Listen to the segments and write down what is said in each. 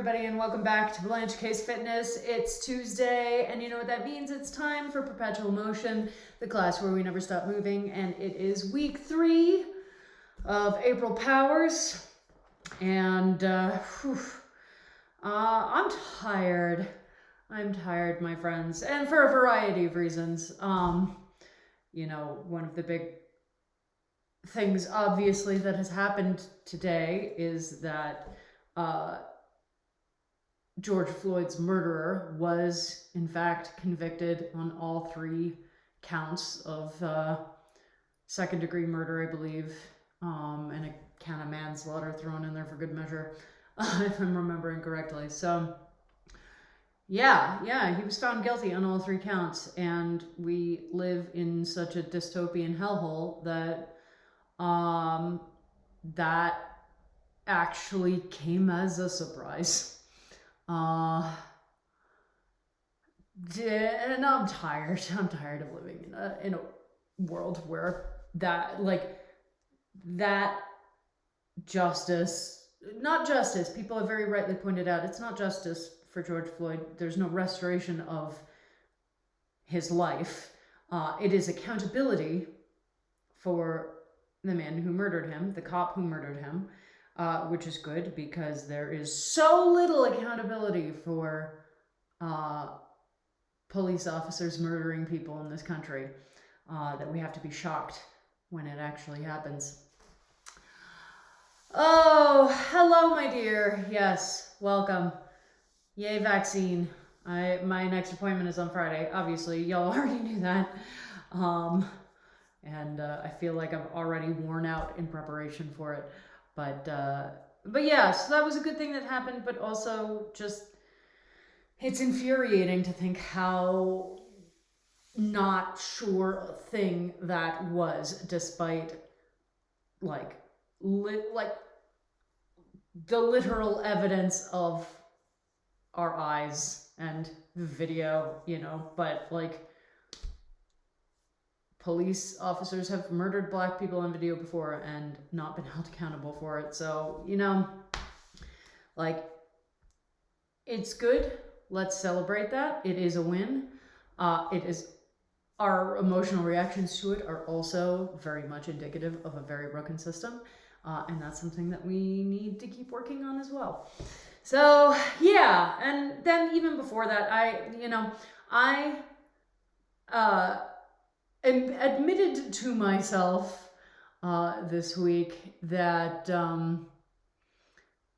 everybody, and welcome back to Blanche Case Fitness. It's Tuesday, and you know what that means. It's time for Perpetual Motion, the class where we never stop moving, and it is week 3 of April Powers, and I'm tired. I'm tired, my friends, and for a variety of reasons. You know, one of the big things, obviously, that has happened today is that George Floyd's murderer was, in fact, convicted on all 3 counts of second-degree murder, I believe, and a count of manslaughter thrown in there for good measure, if I'm remembering correctly. So, yeah, he was found guilty on all 3 counts, and we live in such a dystopian hellhole that that actually came as a surprise. And I'm tired. I'm tired of living in a world where that justice, not justice, people have very rightly pointed out, it's not justice for George Floyd. There's no restoration of his life. It is accountability for the man who murdered him, the cop who murdered him, which is good because there is so little accountability for police officers murdering people in this country that we have to be shocked when it actually happens. Oh, hello, my dear. Yes, welcome. Yay, vaccine. My next appointment is on Friday. Obviously, y'all already knew that. And I feel like I'm already worn out in preparation for it. But yeah, so that was a good thing that happened, but also just, it's infuriating to think how not sure a thing that was, despite like the literal evidence of our eyes and video, you know, but like, police officers have murdered Black people on video before and not been held accountable for it. So, you know, like, it's good. Let's celebrate that. It is a win. It is, our emotional reactions to it are also very much indicative of a very broken system. And that's something that we need to keep working on as well. So, yeah. And then even before that, I admitted to myself this week that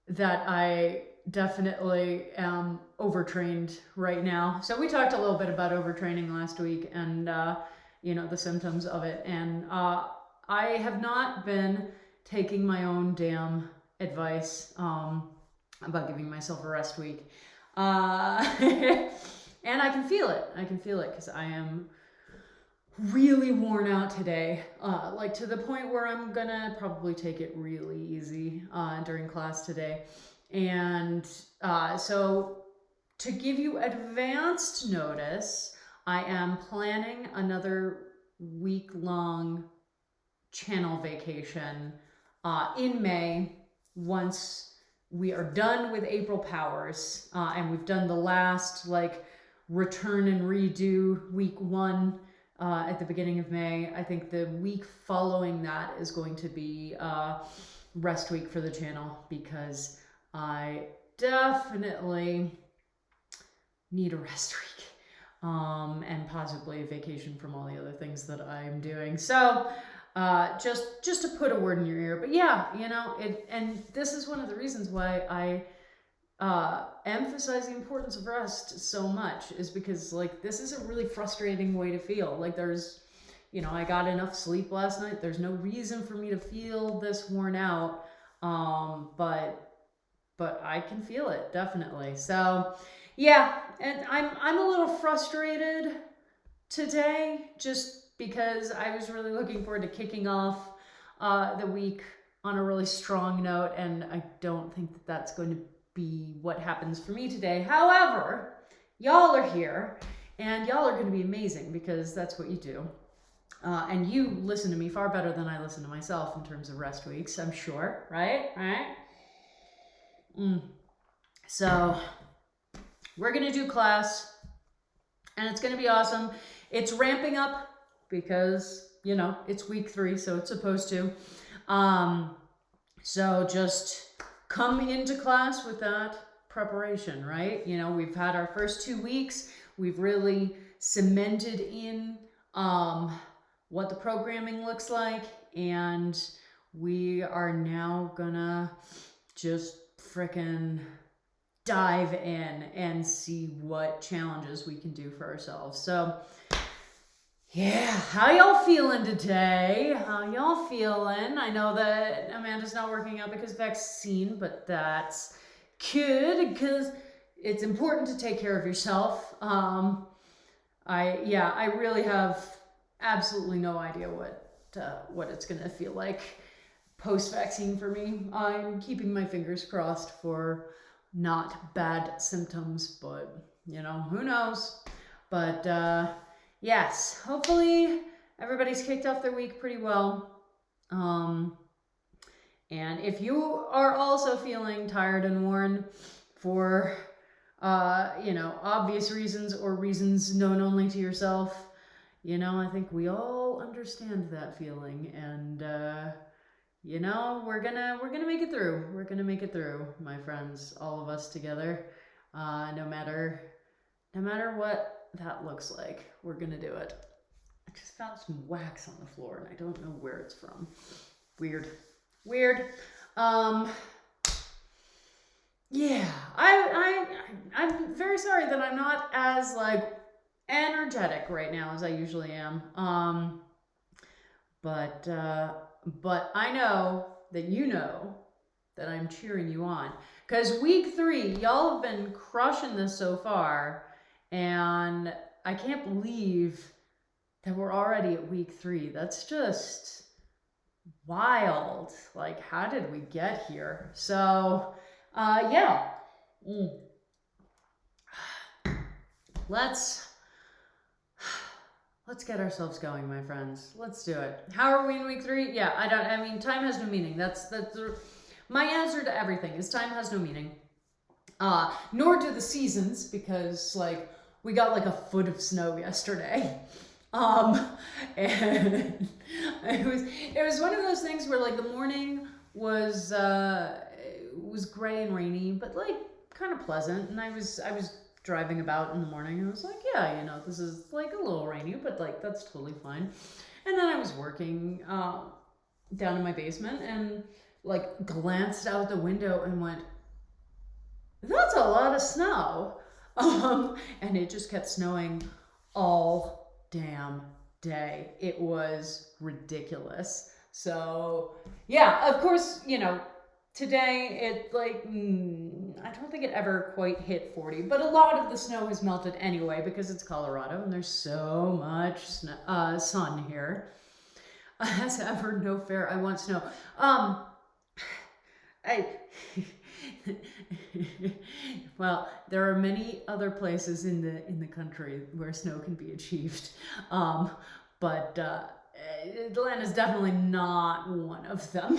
that I definitely am overtrained right now. So we talked a little bit about overtraining last week and you know, the symptoms of it. And I have not been taking my own damn advice about giving myself a rest week. And I can feel it. I can feel it because I am really worn out today, like to the point where I'm gonna probably take it really easy during class today. And so to give you advanced notice, I am planning another week-long channel vacation in May once we are done with April Powers, and we've done the last like return and redo week 1 at the beginning of May. I think the week following that is going to be rest week for the channel because I definitely need a rest week and possibly a vacation from all the other things that I'm doing. So just to put a word in your ear. But yeah, you know, and this is one of the reasons why I emphasize the importance of rest so much, is because like this is a really frustrating way to feel. Like there's, you know, I got enough sleep last night. There's no reason for me to feel this worn out. But I can feel it definitely. So yeah, and I'm a little frustrated today just because I was really looking forward to kicking off the week on a really strong note, and I don't think that that's going to be what happens for me today. However, y'all are here and y'all are going to be amazing because that's what you do. And you listen to me far better than I listen to myself in terms of rest weeks, I'm sure, right? So we're going to do class, and it's going to be awesome. It's ramping up because, you know, it's week 3, so it's supposed to. So just come into class with that preparation, right? You know, we've had our first 2 weeks. We've really cemented in what the programming looks like, and we are now gonna just frickin' dive in and see what challenges we can do for ourselves. So yeah, how y'all feeling today? How y'all feeling? I know that Amanda's not working out because of vaccine, but that's good because it's important to take care of yourself. I really have absolutely no idea what it's gonna feel like post-vaccine for me. I'm keeping my fingers crossed for not bad symptoms, but you know, who knows? But yes, hopefully everybody's kicked off their week pretty well. And if you are also feeling tired and worn for, you know, obvious reasons or reasons known only to yourself, you know, I think we all understand that feeling. And, you know, we're gonna make it through. We're gonna make it through, my friends, all of us together. No matter what that looks like, we're gonna do it. I just found some wax on the floor and I don't know where it's from. Weird. Yeah, I'm very sorry that I'm not as like energetic right now as I usually am. But I know that you know that I'm cheering you on, because week 3, y'all have been crushing this so far. And I can't believe that we're already at week 3. That's just wild. Like, how did we get here? So, yeah. Let's get ourselves going, my friends. Let's do it. How are we in week 3? Yeah, I mean, time has no meaning. That's my answer to everything is time has no meaning. Nor do the seasons, because like we got like a foot of snow yesterday. And it was one of those things where like the morning was gray and rainy, but like kind of pleasant. And I was driving about in the morning and I was like, yeah, you know, this is like a little rainy, but like that's totally fine. And then I was working down in my basement and like glanced out the window and went, that's a lot of snow. And it just kept snowing all damn day. It was ridiculous. So yeah, of course, you know, today it like, I don't think it ever quite hit 40, but a lot of the snow has melted anyway because it's Colorado and there's so much sun here. As ever, no fair, I want snow. Well, there are many other places in the country where snow can be achieved, but Atlanta is definitely not one of them.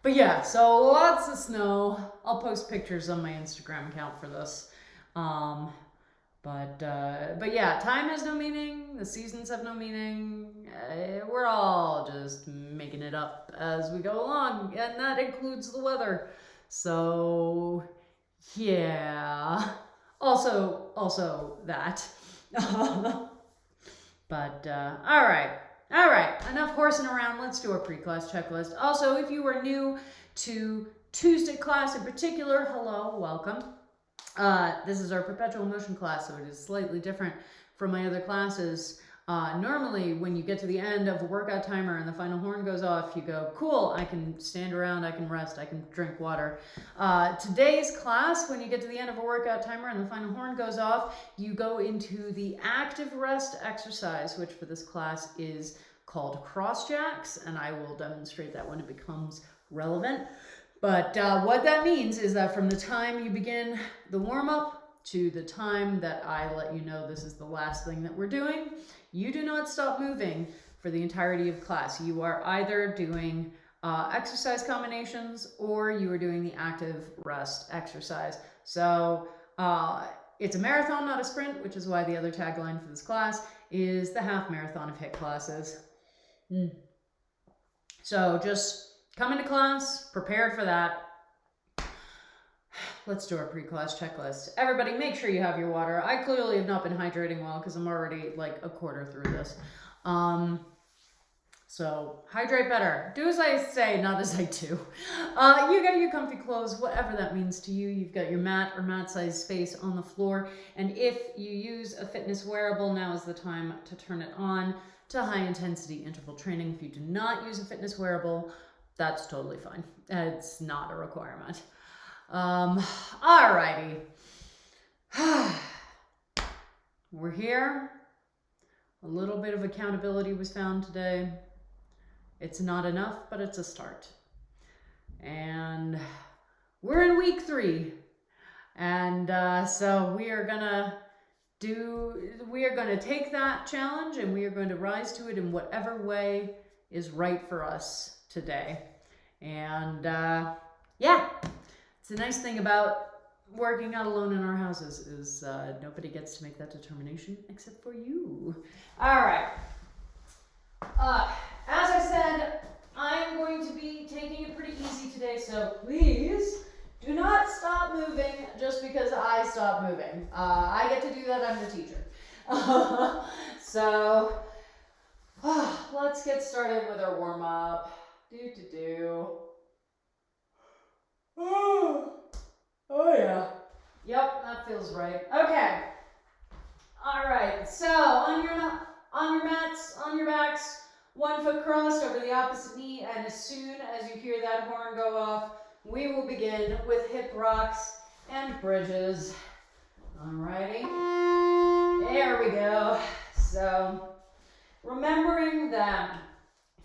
But yeah, so lots of snow. I'll post pictures on my Instagram account for this. But yeah, time has no meaning. The seasons have no meaning. We're all just making it up as we go along, and that includes the weather. So yeah, also that. But all right. Enough horsing around. Let's do our pre-class checklist. Also, if you are new to Tuesday class in particular, hello, welcome. This is our Perpetual motion class, so it is slightly different from my other classes. Normally, when you get to the end of a workout timer and the final horn goes off, you go, cool, I can stand around, I can rest, I can drink water. Today's class, when you get to the end of a workout timer and the final horn goes off, you go into the active rest exercise, which for this class is called cross jacks, and I will demonstrate that when it becomes relevant. But what that means is that from the time you begin the warm-up to the time that I let you know this is the last thing that we're doing, you do not stop moving for the entirety of class. You are either doing exercise combinations, or you are doing the active rest exercise. So it's a marathon, not a sprint, which is why the other tagline for this class is the half marathon of HIIT classes. So just come into class, prepared for that. Let's do our pre-class checklist. Everybody, make sure you have your water. I clearly have not been hydrating well because I'm already like a quarter through this. So hydrate better. Do as I say, not as I do. You got your comfy clothes, whatever that means to you. You've got your mat or mat-sized space on the floor. And if you use a fitness wearable, now is the time to turn it on to high-intensity interval training. If you do not use a fitness wearable, that's totally fine. It's not a requirement. Alrighty. We're here. A little bit of accountability was found today. It's not enough, but it's a start. And we're in week 3. And so we are gonna take that challenge and we are going to rise to it in whatever way is right for us today. And yeah, it's the nice thing about working out alone in our houses is nobody gets to make that determination except for you. All right. As I said, I'm going to be taking it pretty easy today, so please do not stop moving just because I stop moving. I get to do that, I'm the teacher. So let's get started with our warm-up. Oh yeah. Yep, that feels right. Okay. All right. So on your mats, on your backs, 1 foot crossed over the opposite knee, and as soon as you hear that horn go off, we will begin with hip rocks and bridges. Alrighty. There we go. So remembering that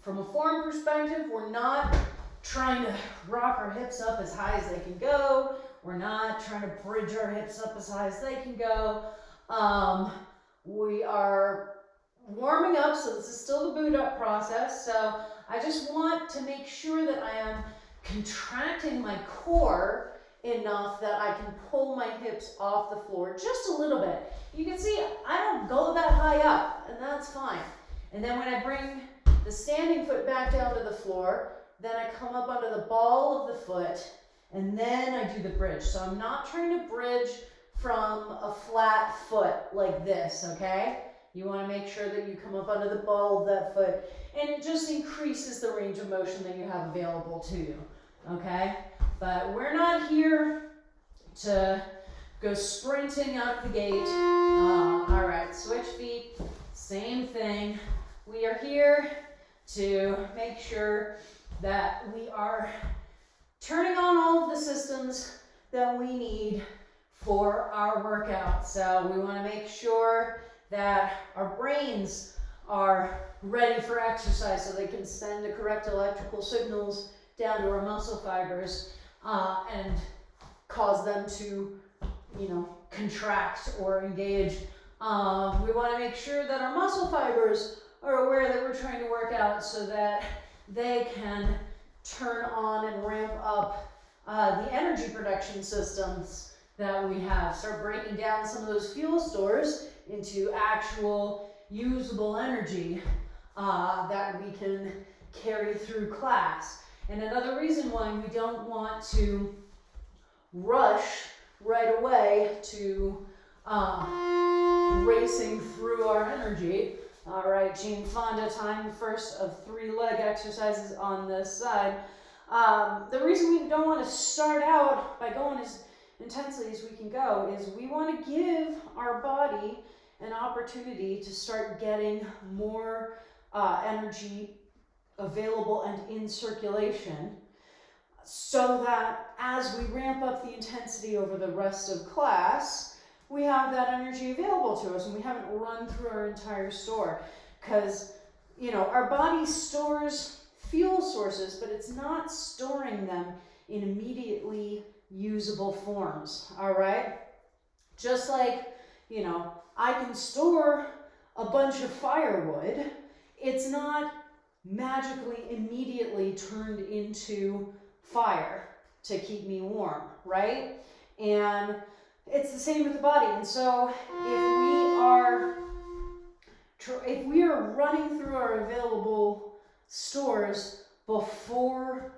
from a form perspective, we're not trying to rock our hips up as high as they can go. We're not trying to bridge our hips up as high as they can go. We are warming up, so this is still the boot up process. So I just want to make sure that I am contracting my core enough that I can pull my hips off the floor just a little bit. You can see I don't go that high up, and that's fine. And then when I bring the standing foot back down to the floor, then I come up under the ball of the foot, and then I do the bridge. So I'm not trying to bridge from a flat foot like this, okay? You want to make sure that you come up under the ball of that foot, and it just increases the range of motion that you have available to you, okay? But we're not here to go sprinting out the gate. All right, switch feet, same thing. We are here to make sure that we are turning on all of the systems that we need for our workout. So we want to make sure that our brains are ready for exercise so they can send the correct electrical signals down to our muscle fibers and cause them to, contract or engage. We want to make sure that our muscle fibers are aware that we're trying to work out so that they can turn on and ramp up the energy production systems that we have. Start breaking down some of those fuel stores into actual usable energy that we can carry through class. And another reason why we don't want to rush right away to racing through our energy. All right, Jean Fonda, time first of 3 leg exercises on this side. The reason we don't want to start out by going as intensely as we can go is we want to give our body an opportunity to start getting more energy available and in circulation, so that as we ramp up the intensity over the rest of class, we have that energy available to us and we haven't run through our entire store. Because, our body stores fuel sources, but it's not storing them in immediately usable forms, all right? Just like, I can store a bunch of firewood. It's not magically immediately turned into fire to keep me warm, right? And it's the same with the body. And so if we are running through our available stores before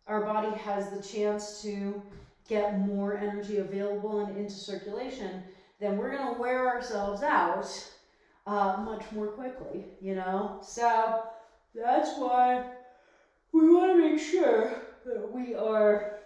our body has the chance to get more energy available and into circulation, then we're going to wear ourselves out much more quickly, you know? So that's why we want to make sure that we are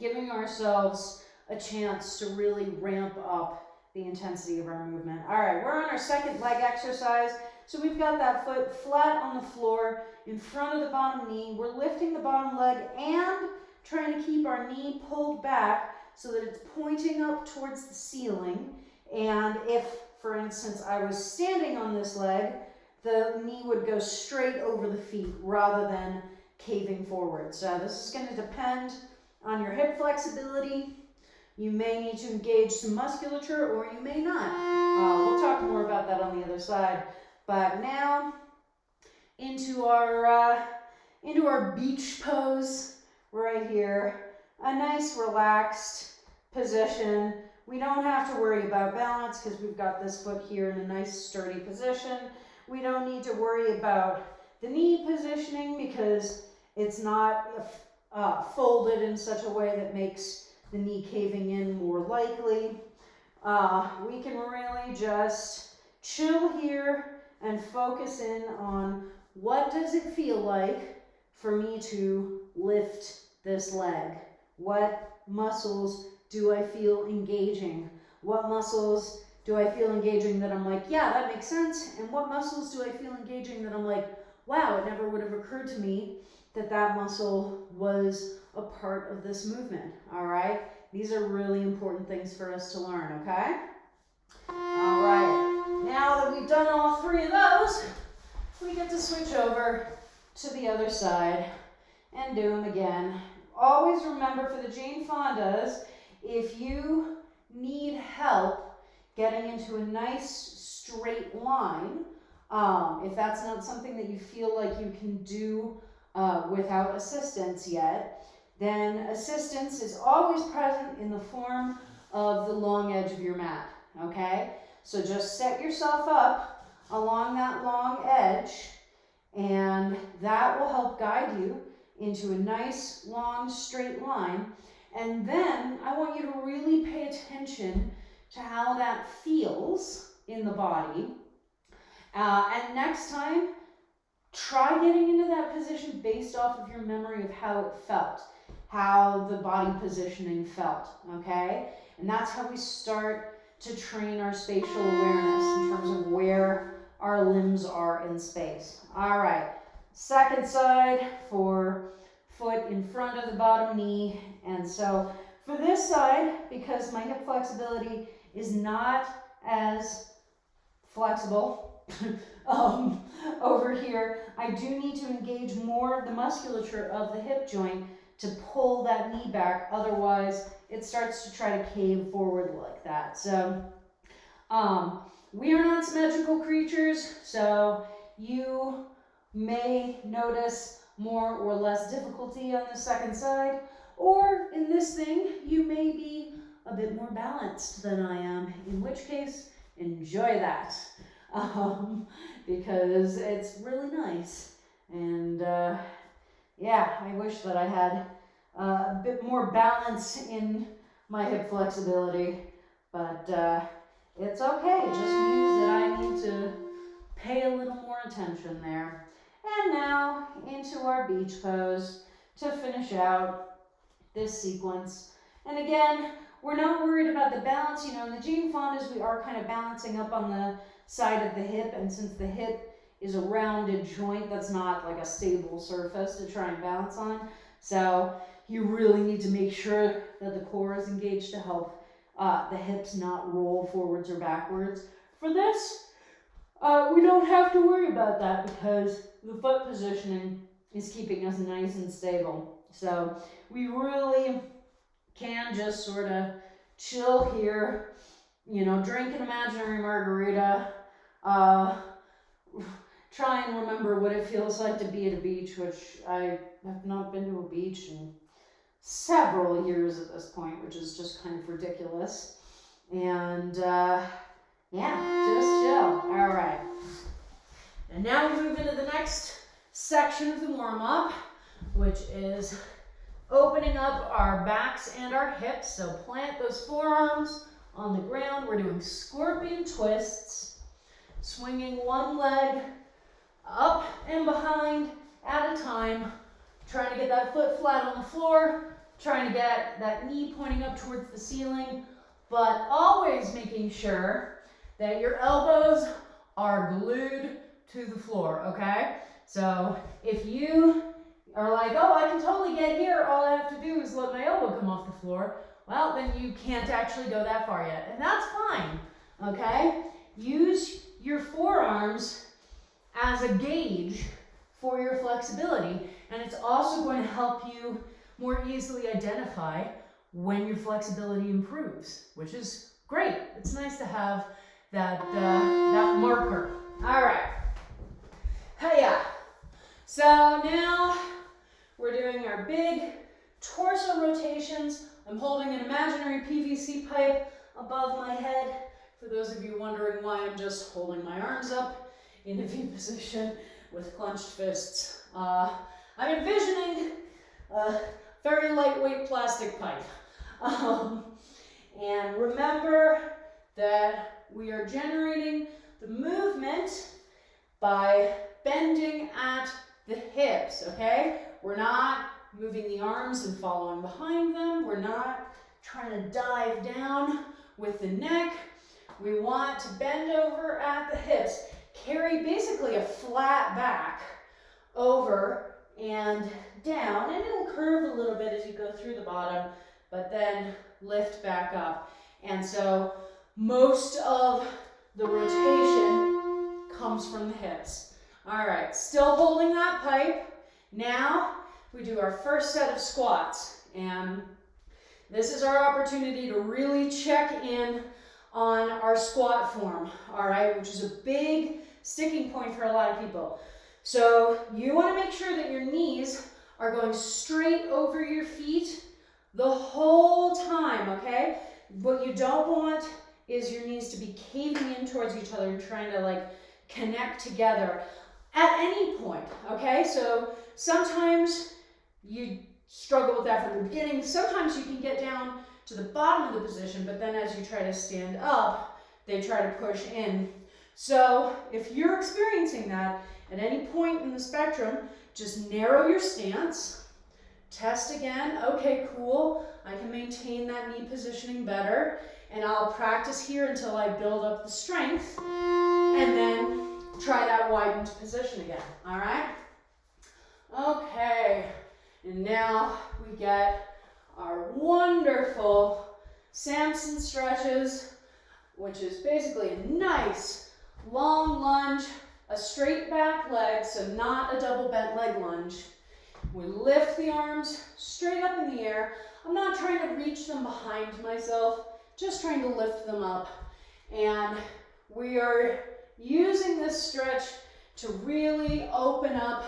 giving ourselves a chance to really ramp up the intensity of our movement. All right, we're on our second leg exercise. So we've got that foot flat on the floor in front of the bottom knee. We're lifting the bottom leg and trying to keep our knee pulled back so that it's pointing up towards the ceiling. And if, for instance, I was standing on this leg, the knee would go straight over the feet rather than caving forward. So this is going to depend on your hip flexibility. You may need to engage some musculature or you may not. We'll talk more about that on the other side. But now into our beach pose right here. A nice relaxed position. We don't have to worry about balance because we've got this foot here in a nice sturdy position. We don't need to worry about the knee positioning because it's not folded in such a way that makes the knee caving in more likely. We can really just chill here and focus in on what does it feel like for me to lift this leg? What muscles do I feel engaging? What muscles do I feel engaging that I'm like, yeah, that makes sense? And what muscles do I feel engaging that I'm like, wow, it never would have occurred to me that that muscle was a part of this movement, all right? These are really important things for us to learn, okay? All right, now that we've done all three of those, we get to switch over to the other side and do them again. Always remember for the Jane Fondas, if you need help getting into a nice straight line, if that's not something that you feel like you can do without assistance yet, then assistance is always present in the form of the long edge of your mat, okay? So just set yourself up along that long edge, and that will help guide you into a nice, long, straight line. And then I want you to really pay attention to how that feels in the body. And next time, try getting into that position based off of your memory of how it felt, how the body positioning felt, okay? And that's how we start to train our spatial awareness in terms of where our limbs are in space. All right, second side for foot in front of the bottom knee. And so for this side, because my hip flexibility is not as flexible over here, I do need to engage more of the musculature of the hip joint to pull that knee back. Otherwise, it starts to try to cave forward like that. So we are not symmetrical creatures, so you may notice more or less difficulty on the second side, or in this thing, you may be a bit more balanced than I am, in which case, enjoy that, because it's really nice. And yeah, I wish that I had a bit more balance in my hip flexibility, but it's okay. It just means that I need to pay a little more attention there. And now into our beach pose to finish out this sequence. And again, we're not worried about the balance. You know, in the Jane Fondas, we are kind of balancing up on the side of the hip, and since the hip is a rounded joint, that's not like a stable surface to try and balance on. So you really need to make sure that the core is engaged to help the hips not roll forwards or backwards. For this, we don't have to worry about that because the foot positioning is keeping us nice and stable. So we really can just sort of chill here, you know, drink an imaginary margarita, try and remember what it feels like to be at a beach, which I have not been to a beach in several years at this point, which is just kind of ridiculous. And yeah, just chill. All right. And now we move into the next section of the warm-up, which is opening up our backs and our hips. So plant those forearms on the ground. We're doing scorpion twists, swinging one leg up and behind at a time, trying to get that foot flat on the floor, trying to get that knee pointing up towards the ceiling, but always making sure that your elbows are glued to the floor, okay? So if you are like, oh, I can totally get here, all I have to do is let my elbow come off the floor, well, then you can't actually go that far yet, and that's fine, okay? Use your forearms as a gauge for your flexibility, and it's also going to help you more easily identify when your flexibility improves, which is great. It's nice to have that marker. All right. Hiya. So now we're doing our big torso rotations. I'm holding an imaginary PVC pipe above my head. For those of you wondering why I'm just holding my arms up in a V position with clenched fists, I'm envisioning a very lightweight plastic pipe. And remember that we are generating the movement by bending at the hips, okay? We're not moving the arms and following behind them. We're not trying to dive down with the neck. We want to bend over at the hips. Carry basically a flat back over and down, and it'll curve a little bit as you go through the bottom, but then lift back up. And so most of the rotation comes from the hips. All right, still holding that pipe. Now we do our first set of squats, and this is our opportunity to really check in on our squat form, all right, which is a big sticking point for a lot of people. So you want to make sure that your knees are going straight over your feet the whole time, okay? What you don't want is your knees to be caving in towards each other and trying to like connect together at any point, okay? So sometimes you struggle with that from the beginning. Sometimes you can get down to the bottom of the position, but then as you try to stand up, they try to push in. So if you're experiencing that at any point in the spectrum, just narrow your stance, test again. Okay, cool, I can maintain that knee positioning better, and I'll practice here until I build up the strength, and then try that widened position again, all right? Okay, and now we get our wonderful Samson stretches, which is basically a nice long lunge, a straight back leg, so not a double bent leg lunge. We lift the arms straight up in the air. I'm not trying to reach them behind myself, just trying to lift them up. And we are using this stretch to really open up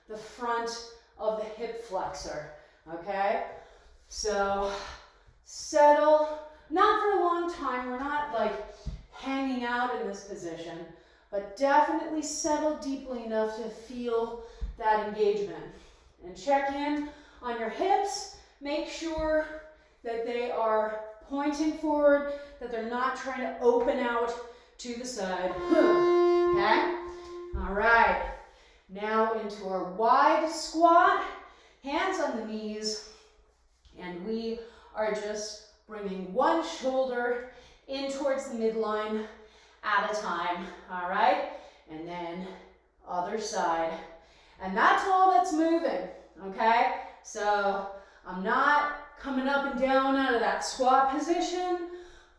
the front of the hip flexor, okay? So settle, not for a long time. We're not like hanging out in this position, but definitely settle deeply enough to feel that engagement. And check in on your hips. Make sure that they are pointing forward, that they're not trying to open out to the side. Okay? All right. Now into our wide squat, hands on the knees, and we are just bringing one shoulder in towards the midline at a time, all right? And then other side. And that's all that's moving, okay? So I'm not coming up and down out of that squat position.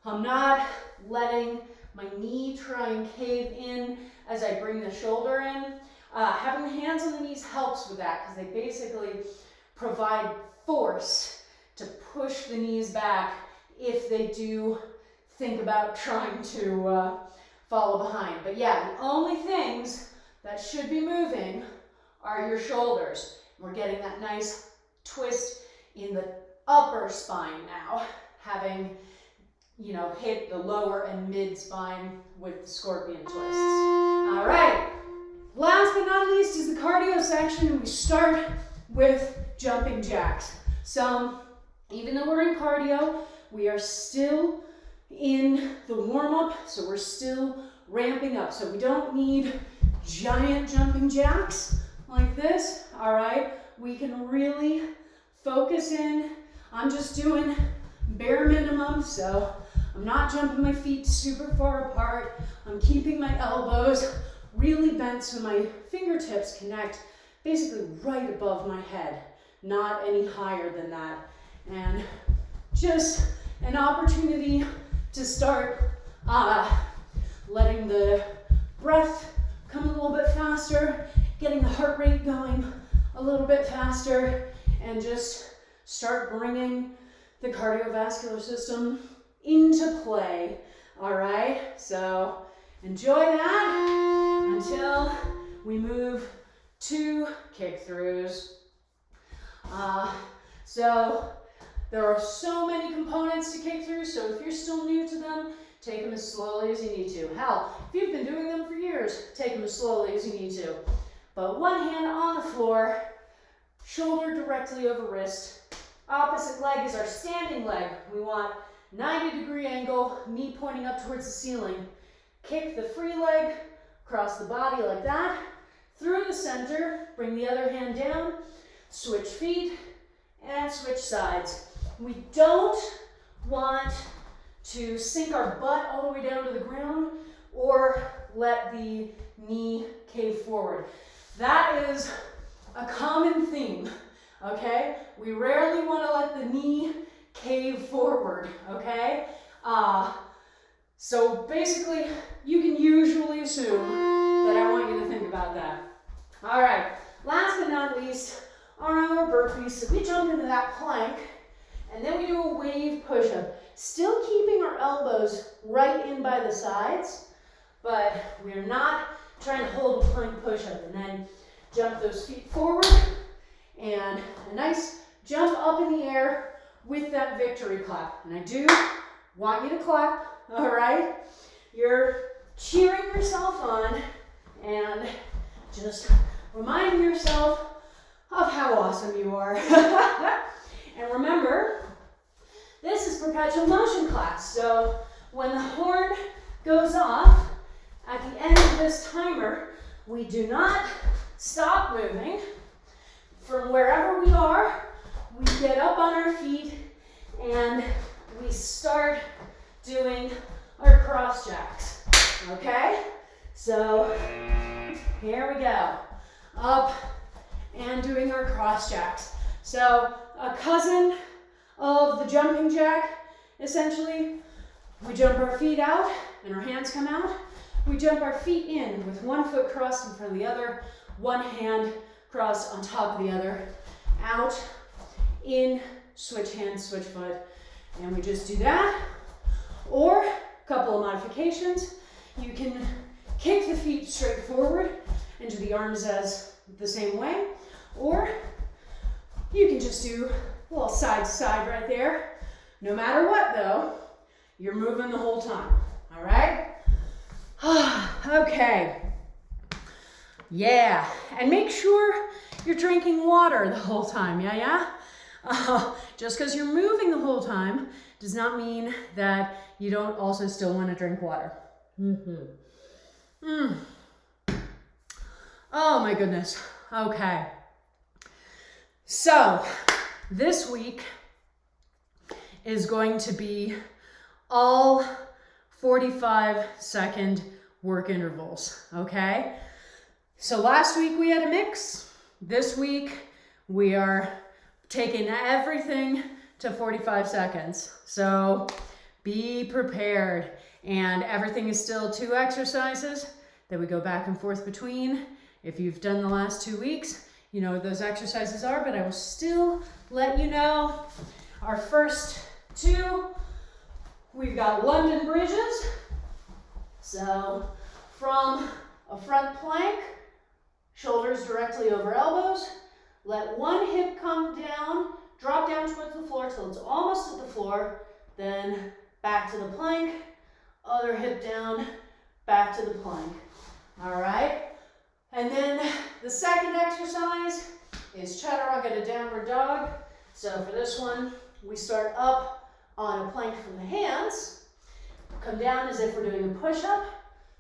I'm not letting my knee try and cave in as I bring the shoulder in. Having the hands on the knees helps with that because they basically provide force to push the knees back if they do think about trying to follow behind. But yeah, the only things that should be moving are your shoulders. We're getting that nice twist in the upper spine now, having, you know, hit the lower and mid spine with the scorpion twists. All right, last but not least is the cardio section, and we start with jumping jacks. Even though we're in cardio, we are still in the warm-up, so we're still ramping up. So we don't need giant jumping jacks like this, all right? We can really focus in. I'm just doing bare minimum, so I'm not jumping my feet super far apart. I'm keeping my elbows really bent so my fingertips connect basically right above my head, not any higher than that. And just an opportunity to start letting the breath come a little bit faster, getting the heart rate going a little bit faster, and just start bringing the cardiovascular system into play. All right, so enjoy that until we move to kick throughs. So there are so many components to kick through, so if you're still new to them, take them as slowly as you need to. Hell, if you've been doing them for years, take them as slowly as you need to. But one hand on the floor, shoulder directly over wrist. Opposite leg is our standing leg. We want 90-degree angle, knee pointing up towards the ceiling. Kick the free leg across the body like that. Through the center, bring the other hand down, switch feet, and switch sides. We don't want to sink our butt all the way down to the ground or let the knee cave forward. That is a common theme, okay? We rarely want to let the knee cave forward, okay? So basically, you can usually assume that I want you to think about that. All right, last but not least are our burpees. So we jump into that plank, and then we do a wave push-up. Still keeping our elbows right in by the sides, but we're not trying to hold a plank push-up. And then jump those feet forward, and a nice jump up in the air with that victory clap. And I do want you to clap, all right? You're cheering yourself on and just reminding yourself of how awesome you are. And remember, this is perpetual motion class. So when the horn goes off at the end of this timer, we do not stop moving. From wherever we are, we get up on our feet and we start doing our cross jacks, okay? So here we go, up and doing our cross jacks. So a cousin of the jumping jack, essentially, we jump our feet out and our hands come out. We jump our feet in with one foot crossed in front of the other, one hand crossed on top of the other, out, in, switch hand, switch foot, and we just do that. Or a couple of modifications. You can kick the feet straight forward and do the arms as the same way, or you can just do a little side to side right there. No matter what though, you're moving the whole time, all right? Okay, yeah, and make sure you're drinking water the whole time, yeah? Just because you're moving the whole time does not mean that you don't also still want to drink water. Oh my goodness, okay. So, this week is going to be all 45-second work intervals, okay? So last week we had a mix. This week we are taking everything to 45 seconds. So be prepared. And everything is still 2 exercises that we go back and forth between. If you've done the last 2 weeks, you know what those exercises are, but I will still let you know. Our first 2, we've got London bridges. So from a front plank, Shoulders directly over elbows. Let one hip come down, drop down towards the floor till it's almost at the floor. Then back to the plank. Other hip down, back to the plank. All right? And then the second exercise is chaturanga to downward dog. So for this one, we start up on a plank from the hands, come down as if we're doing a push-up,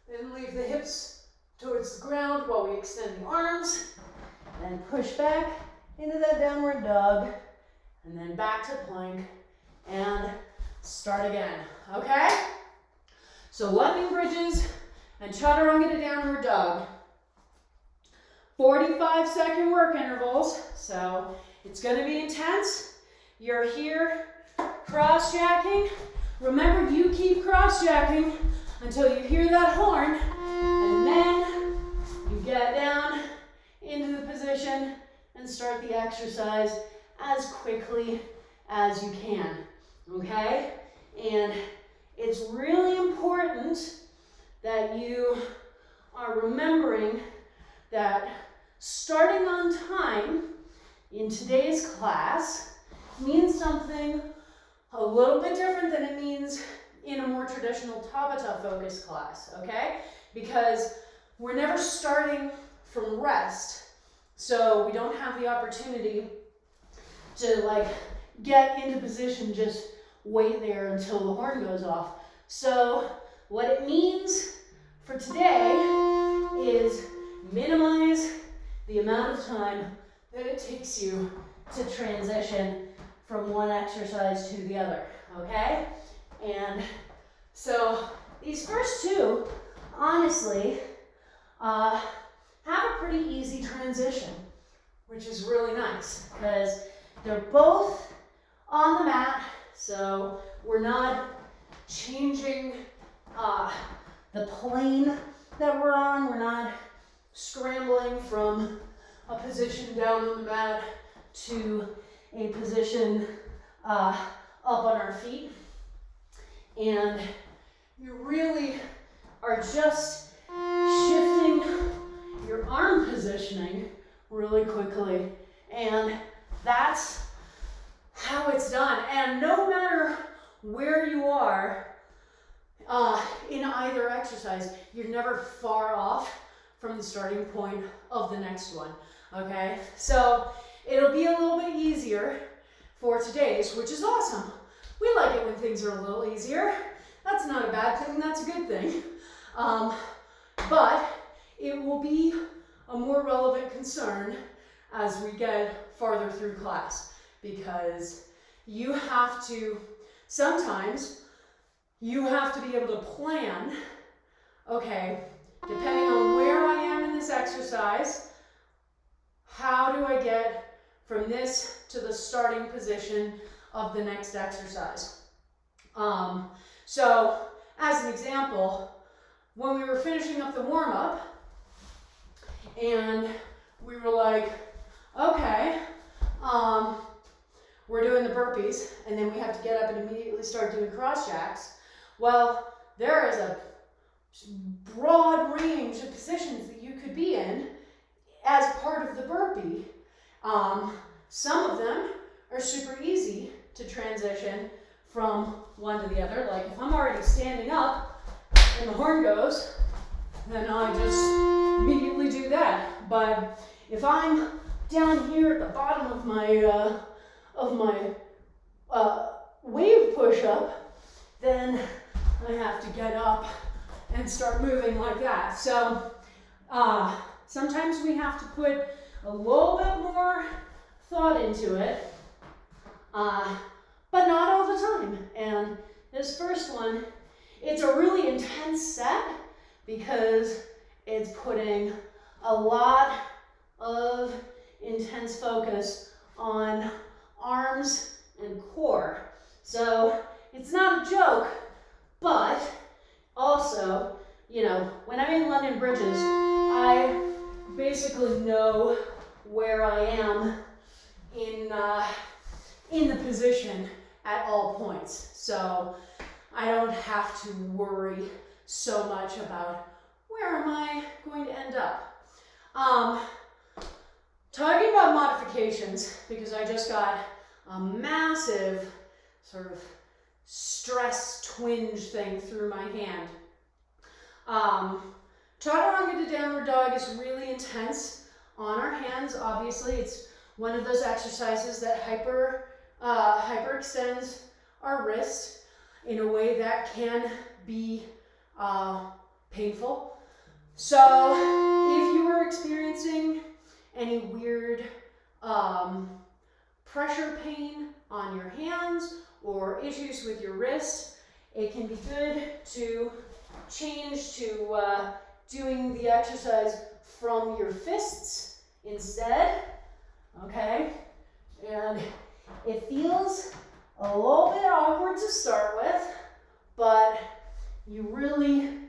then leave the hips towards the ground while we extend the arms, then push back into that downward dog, and then back to plank, and start again, okay? So London bridges and chaturanga to downward dog. 45-second work intervals, so it's going to be intense. You're here cross-jacking. Remember, you keep cross-jacking until you hear that horn, and then you get down into the position and start the exercise as quickly as you can, okay? And it's really important that you are remembering that starting on time in today's class means something a little bit different than it means in a more traditional Tabata focused class, okay? Because we're never starting from rest, so we don't have the opportunity to like get into position, just wait there until the horn goes off. So what it means for today is minimize the amount of time that it takes you to transition from one exercise to the other, okay? And so these first two, honestly, have a pretty easy transition, which is really nice because they're both on the mat, so we're not changing the plane that we're on. We're not scrambling from a position down on the mat to a position up on our feet. And you really are just shifting your arm positioning really quickly. And that's how it's done. And no matter where you are in either exercise, you're never far off from the starting point of the next one, okay? So it'll be a little bit easier for today's, which is awesome. We like it when things are a little easier. That's not a bad thing, that's a good thing. But it will be a more relevant concern as we get farther through class, because you have to, sometimes you have to be able to plan, okay, depending on where I am in this exercise, how do I get from this to the starting position of the next exercise? So, as an example, when we were finishing up the warm-up, and we were like, okay, we're doing the burpees, and then we have to get up and immediately start doing cross jacks. Well, there is a broad range of positions that you could be in as part of the burpee. Some of them are super easy to transition from one to the other. Like if I'm already standing up and the horn goes, then I just immediately do that. But if I'm down here at the bottom of my wave push-up, then I have to get up and start moving like that. So sometimes we have to put a little bit more thought into it, but not all the time. And this first one, it's a really intense set because it's putting a lot of intense focus on arms and core. So it's not a joke, but also, you know, when I'm in London bridges, I basically know where I am in the position at all points. So I don't have to worry so much about where am I going to end up. Talking about modifications, because I just got a massive sort of stress twinge thing through my hand. Chaturanga to downward dog is really intense on our hands. Obviously, it's one of those exercises that hyperextends our wrist in a way that can be painful. So if you are experiencing any weird pressure pain on your hands or issues with your wrist, it can be good to change to doing the exercise from your fists instead, okay? And it feels a little bit awkward to start with, but you really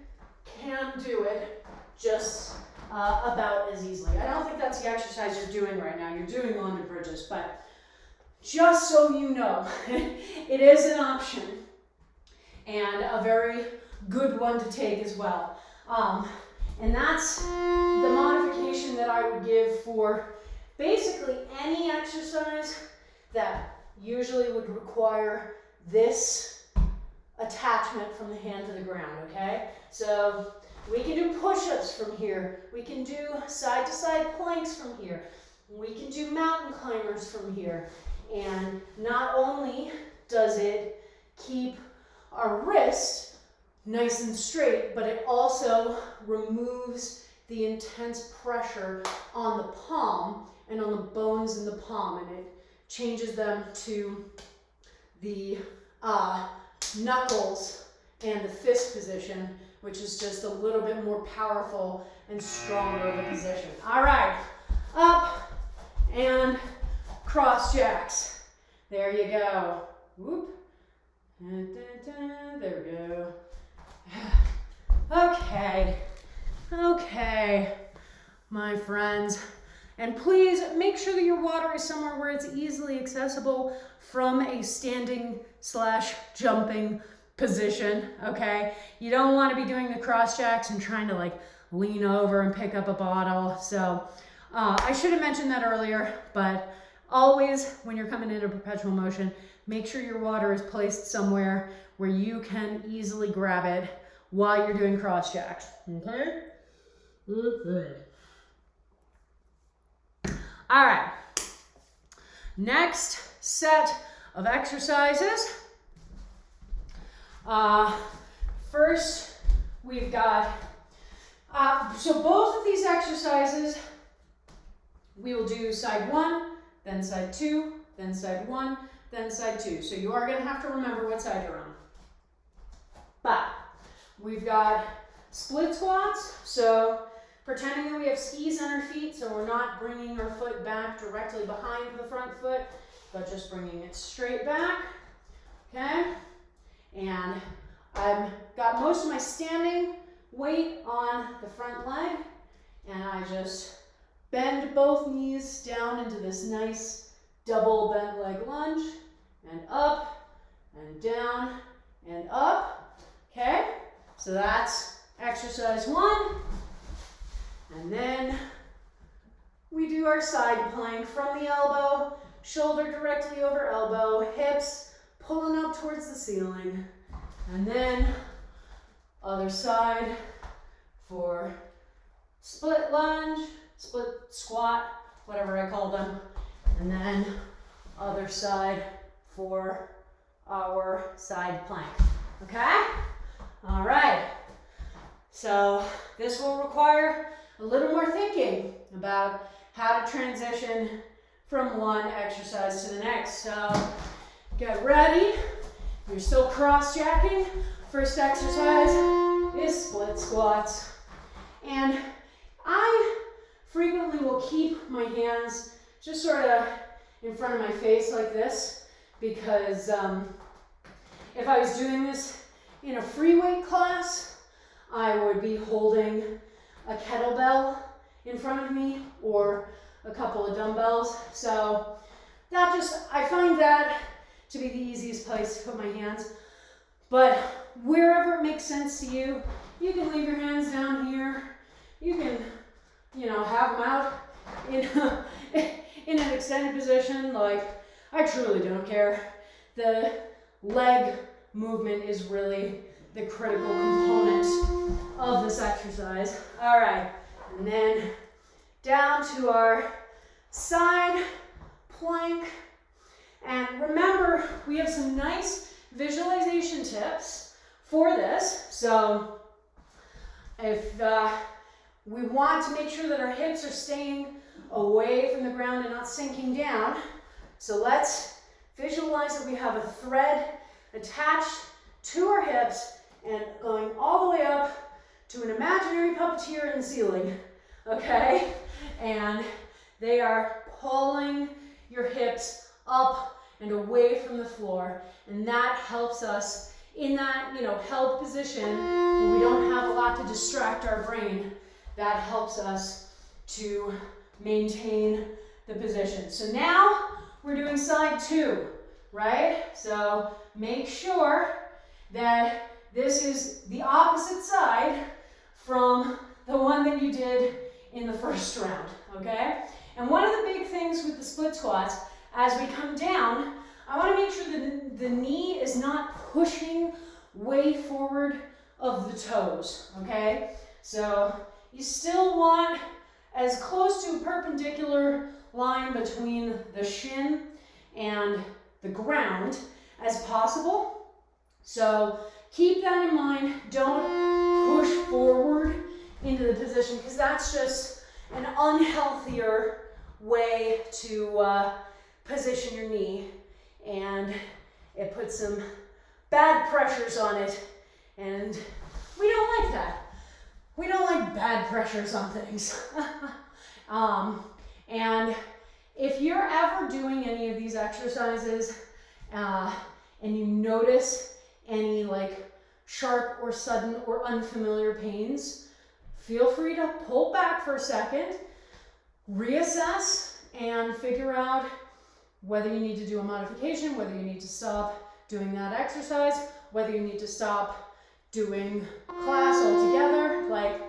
can do it just about as easily. I don't think that's the exercise you're doing right now. You're doing London bridges, but just so you know, it is an option and a very good one to take as well. And that's the modification that I would give for basically any exercise that usually would require this attachment from the hand to the ground, okay? So we can do push-ups from here. We can do side-to-side planks from here. We can do mountain climbers from here. And not only does it keep our wrist nice and straight, but it also removes the intense pressure on the palm and on the bones in the palm, and it changes them to the knuckles and the fist position, which is just a little bit more powerful and stronger of a position. All right, up and cross jacks. There you go. Whoop. There we go. Okay, my friends. And please make sure that your water is somewhere where it's easily accessible from a standing/jumping position, okay? You don't want to be doing the cross jacks and trying to like lean over and pick up a bottle. So I should have mentioned that earlier, but always when you're coming into perpetual motion, make sure your water is placed somewhere where you can easily grab it while you're doing cross jacks, okay? All right, next set of exercises. First, we've got, so both of these exercises, we will do side one, then side two, then side one, then side two. So you are gonna have to remember what side you're on. But we've got split squats, so pretending that we have skis on our feet, so we're not bringing our foot back directly behind the front foot, but just bringing it straight back, okay? And I've got most of my standing weight on the front leg, and I just bend both knees down into this nice double bent leg lunge, and up, and down, and up, okay? So that's exercise one. And then we do our side plank from the elbow, shoulder directly over elbow, hips pulling up towards the ceiling. And then other side for split lunge, split squat, whatever I call them. And then other side for our side plank, okay? All right, so this will require a little more thinking about how to transition from one exercise to the next. So get ready. You're still cross-jacking. First exercise is split squats. And I frequently will keep my hands just sort of in front of my face like this, because if I was doing this in a free weight class, I would be holding a kettlebell in front of me or a couple of dumbbells. So that I find that to be the easiest place to put my hands. But wherever it makes sense to you, you can leave your hands down here. You can you know, have them out in, in an extended position. Like, I truly don't care. The leg movement is really the critical component of this exercise. All right, and then down to our side plank. And remember, we have some nice visualization tips for this. So if we want to make sure that our hips are staying away from the ground and not sinking down, so let's visualize that we have a thread attached to our hips and going all the way up to an imaginary puppeteer in the ceiling, okay? And they are pulling your hips up and away from the floor, and that helps us in that, you know, held position where we don't have a lot to distract our brain. That helps us to maintain the position. So now we're doing side 2, right? So make sure that this is the opposite side from the one that you did in the first round, okay? And one of the big things with the split squats, as we come down, I want to make sure that the knee is not pushing way forward of the toes, okay? So you still want as close to a perpendicular line between the shin and the ground as possible. So keep that in mind. Don't push forward into the position, because that's just an unhealthier way to position your knee, and it puts some bad pressures on it, and we don't like that. We don't like bad pressures on things. And if you're ever doing any of these exercises and you notice any like sharp or sudden or unfamiliar pains, feel free to pull back for a second, reassess, and figure out whether you need to do a modification, whether you need to stop doing that exercise, whether you need to stop doing class altogether. Like,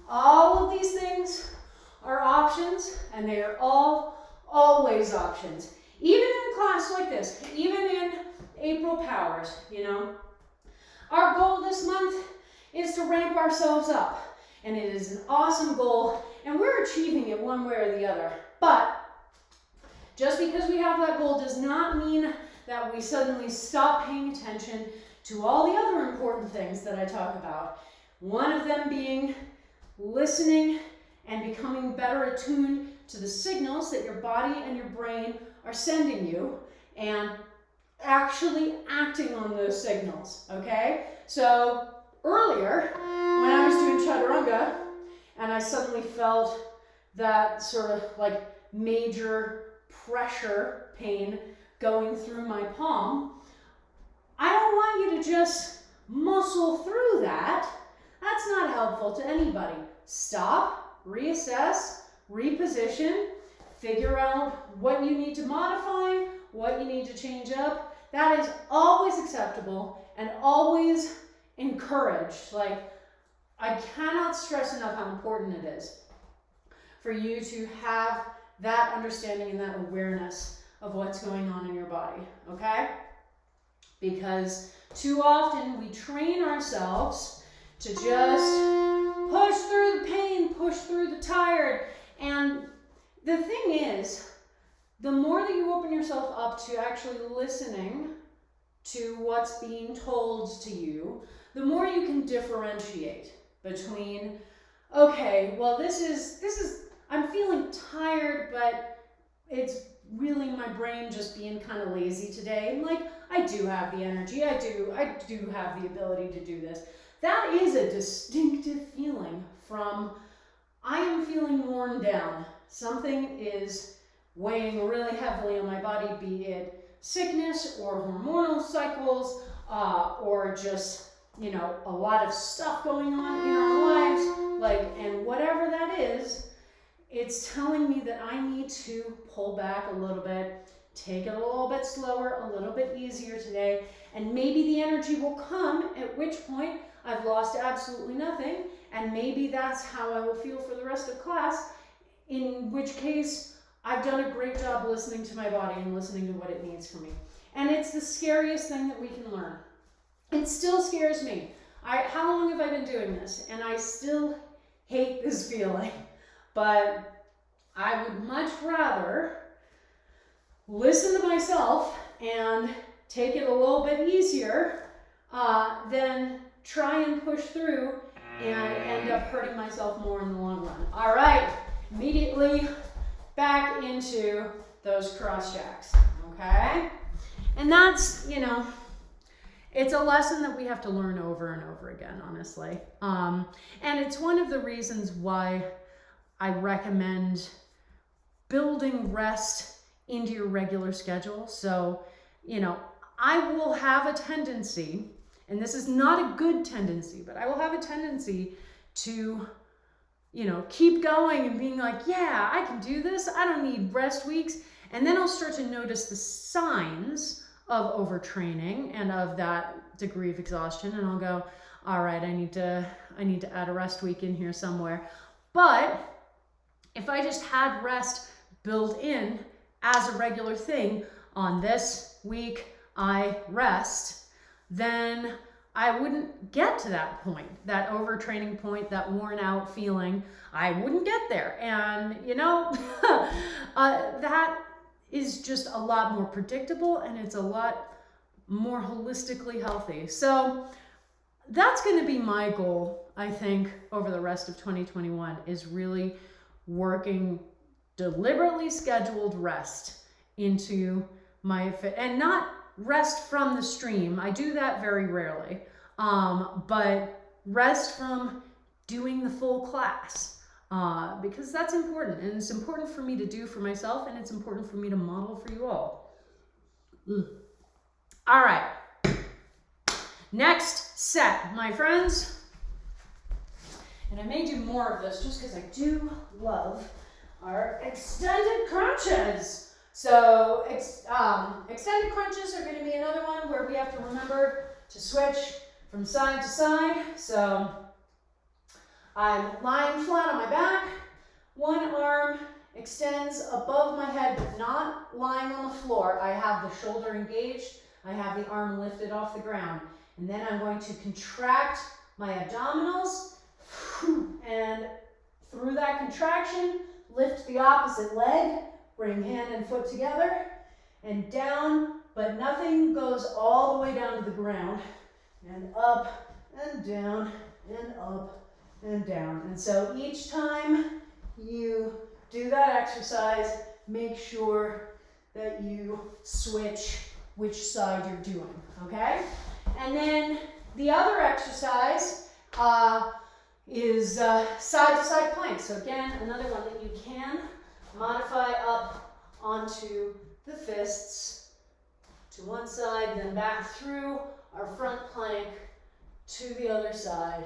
all of these things are options, and they are always options. Even in a class like this, even in April Powers, you know, our goal this month is to ramp ourselves up, and it is an awesome goal, and we're achieving it one way or the other. But just because we have that goal does not mean that we suddenly stop paying attention to all the other important things that I talk about. One of them being listening and becoming better attuned to the signals that your body and your brain are sending you, and actually acting on those signals, okay? So earlier, when I was doing chaturanga, and I suddenly felt that sort of like major pressure pain going through my palm, I don't want you to just muscle through that. That's not helpful to anybody. Stop, reassess, reposition, figure out what you need to modify, what you need to change up. That is always acceptable and always encouraged. Like, I cannot stress enough how important it is for you to have that understanding and that awareness of what's going on in your body, okay? Because too often we train ourselves to just push through the pain, push through the tired. And the thing is, the more that you open yourself up to actually listening to what's being told to you, the more you can differentiate between, okay, well, this is, I'm feeling tired, but it's really my brain just being kind of lazy today. And like, I do have the energy, I do have the ability to do this. That is a distinctive feeling from, I am feeling worn down. Something is weighing really heavily on my body, be it sickness or hormonal cycles, or just, you know, a lot of stuff going on in our lives, like, and whatever that is, it's telling me that I need to pull back a little bit, take it a little bit slower, a little bit easier today, and maybe the energy will come, at which point I've lost absolutely nothing, and maybe that's how I will feel for the rest of class, in which case I've done a great job listening to my body and listening to what it needs from me. And it's the scariest thing that we can learn. It still scares me. How long have I been doing this? And I still hate this feeling. But I would much rather listen to myself and take it a little bit easier than try and push through and end up hurting myself more in the long run. All right, immediately back into those cross jacks, okay? And that's, it's a lesson that we have to learn over and over again, honestly. And it's one of the reasons why I recommend building rest into your regular schedule. So, I will have a tendency, and this is not a good tendency, but I will have a tendency to, keep going and being like, yeah, I can do this. I don't need rest weeks. And then I'll start to notice the signs of overtraining and of that degree of exhaustion. And I'll go, all right, I need to add a rest week in here somewhere. But if I just had rest built in as a regular thing, on this week I rest, then I wouldn't get to that point, that overtraining point, that worn out feeling. I wouldn't get there. And, that is just a lot more predictable, and it's a lot more holistically healthy. So that's going to be my goal, I think, over the rest of 2021, is really working deliberately scheduled rest into my fit, and not rest from the stream. I do that very rarely, but rest from doing the full class, because that's important, and it's important for me to do for myself, and it's important for me to model for you all. All right, next set, my friends, and I may do more of this just because I do love our extended crunches. So extended crunches are going to be another one where we have to remember to switch from side to side. So I'm lying flat on my back. One arm extends above my head, but not lying on the floor. I have the shoulder engaged. I have the arm lifted off the ground. And then I'm going to contract my abdominals, and through that contraction, lift the opposite leg. Bring hand and foot together and down, but nothing goes all the way down to the ground. And up and down and up and down. And so each time you do that exercise, make sure that you switch which side you're doing, okay? And then the other exercise is side-to-side planks. So again, another one that you can modify up onto the fists to one side, then back through our front plank to the other side.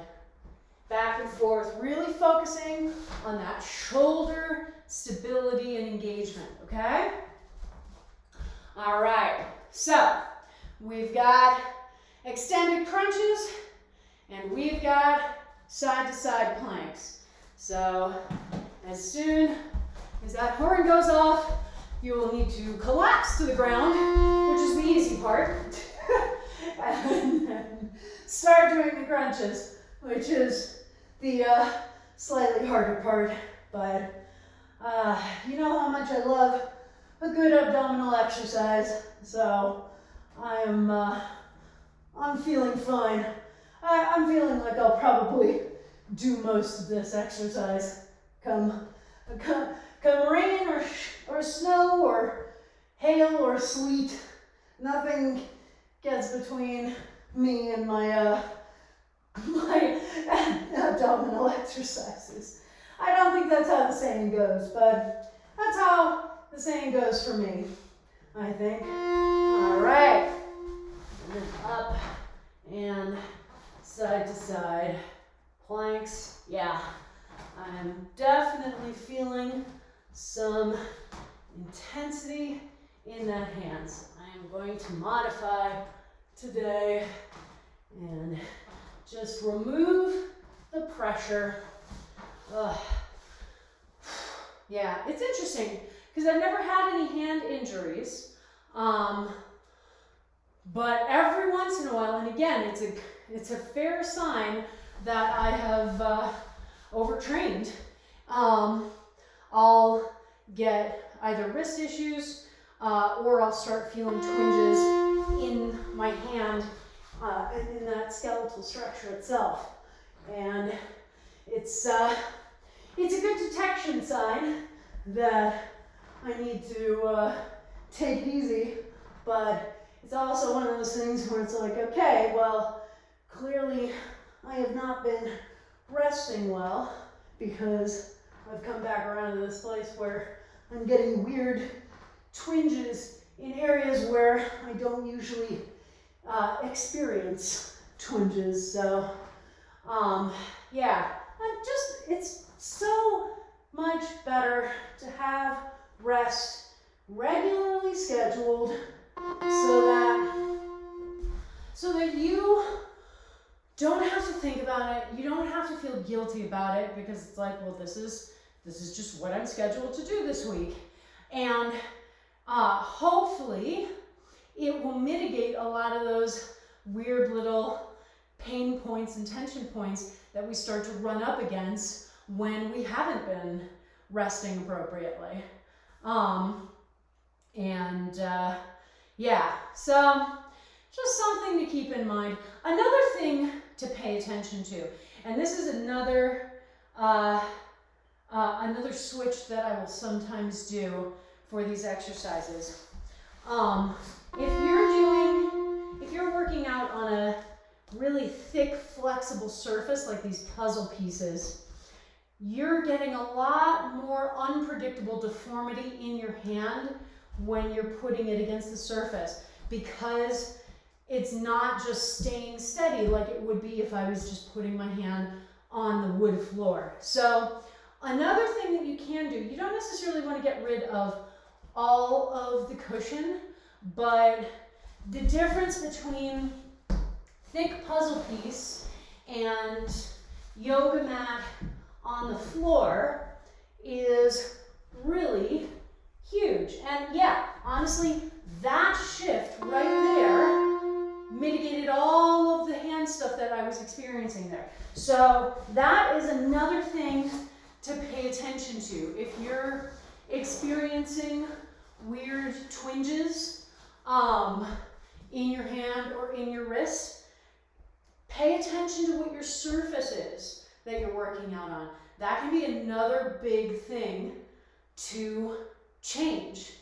Back and forth, really focusing on that shoulder stability and engagement, okay? All right, so we've got extended crunches and we've got side-to-side planks. So as soon as that horn goes off, you will need to collapse to the ground, which is the easy part, and then start doing the crunches, which is the slightly harder part. But you know how much I love a good abdominal exercise, so I'm feeling fine. I'm feeling like I'll probably do most of this exercise come rain or snow or hail or sleet. Nothing gets between me and my my abdominal exercises. I don't think that's how the saying goes, but that's how the saying goes for me, I think. All right, and then up and side to side planks. Yeah, I'm definitely feeling some intensity in that hands. I am going to modify today and just remove the pressure. Ugh. Yeah, it's interesting because I've never had any hand injuries, but every once in a while, and again, it's a fair sign that I have overtrained. I'll get either wrist issues or I'll start feeling twinges in my hand and in that skeletal structure itself, and it's a good detection sign that I need to take it easy, but it's also one of those things where it's like, okay, well, clearly I have not been resting well because I've come back around to this place where I'm getting weird twinges in areas where I don't usually experience twinges. So, yeah, it's so much better to have rest regularly scheduled so that you don't have to think about it. You don't have to feel guilty about it because it's like, well, this is just what I'm scheduled to do this week. And hopefully it will mitigate a lot of those weird little pain points and tension points that we start to run up against when we haven't been resting appropriately. Yeah, so just something to keep in mind. Another thing to pay attention to, and this is another switch that I will sometimes do for these exercises. If you're working out on a really thick, flexible surface like these puzzle pieces, you're getting a lot more unpredictable deformity in your hand when you're putting it against the surface because it's not just staying steady like it would be if I was just putting my hand on the wood floor. So another thing that you can do, you don't necessarily want to get rid of all of the cushion, but the difference between thick puzzle piece and yoga mat on the floor is really huge. And yeah, honestly, that shift right there mitigated all of the hand stuff that I was experiencing there. So that is another thing to pay attention to. If you're experiencing weird twinges in your hand or in your wrist, pay attention to what your surface is that you're working out on. That can be another big thing to change.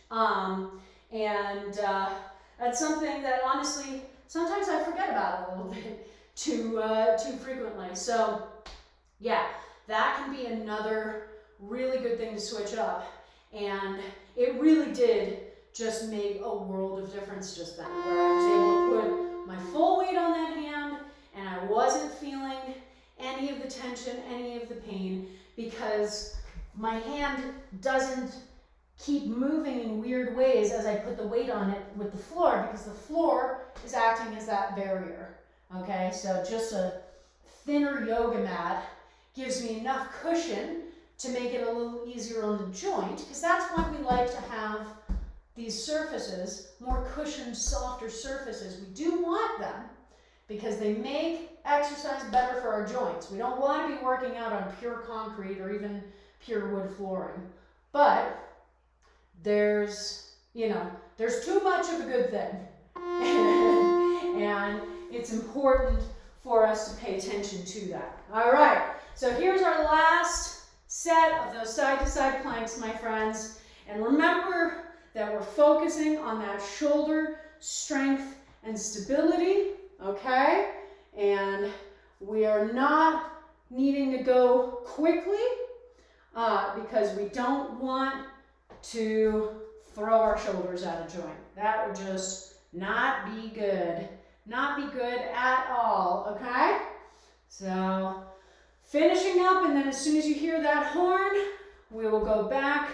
That's something that honestly, sometimes I forget about a little bit too frequently. So yeah, that can be another really good thing to switch up. And it really did just make a world of difference just then, where I was able to put my full weight on that hand and I wasn't feeling any of the tension, any of the pain, because my hand doesn't keep moving in weird ways as I put the weight on it with the floor, because the floor is acting as that barrier. Okay, so just a thinner yoga mat gives me enough cushion to make it a little easier on the joint, because that's why we like to have these surfaces, more cushioned, softer surfaces. We do want them because they make exercise better for our joints. We don't want to be working out on pure concrete or even pure wood flooring. But there's too much of a good thing. And it's important for us to pay attention to that. All right, so here's our last set of those side-to-side planks, my friends. And remember that we're focusing on that shoulder strength and stability, okay? And we are not needing to go quickly because we don't want to throw our shoulders out of joint. That would just not be good. Not be good at all, okay? So finishing up, and then as soon as you hear that horn, we will go back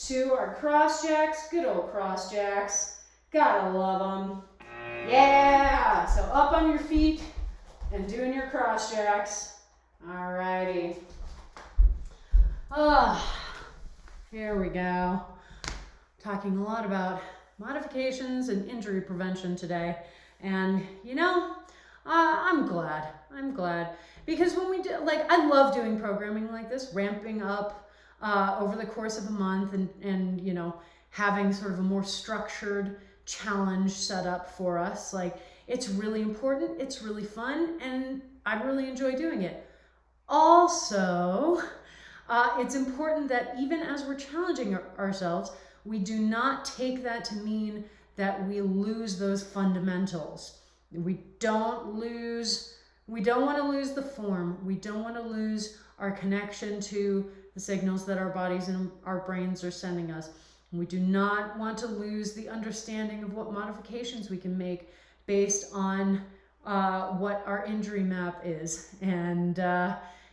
to our cross jacks. Good old cross jacks. Gotta love them. Yeah! So up on your feet, and doing your cross jacks. Alrighty. Here we go. Talking a lot about modifications and injury prevention today. And you know, I'm glad. Because when we do, like, I love doing programming like this, ramping up over the course of a month and you know, having sort of a more structured challenge set up for us. Like, it's really important, it's really fun, and I really enjoy doing it. Also, it's important that even as we're challenging ourselves, we do not take that to mean that we lose those fundamentals. We don't want to lose the form. We don't want to lose our connection to the signals that our bodies and our brains are sending us. We do not want to lose the understanding of what modifications we can make based on what our injury map is. And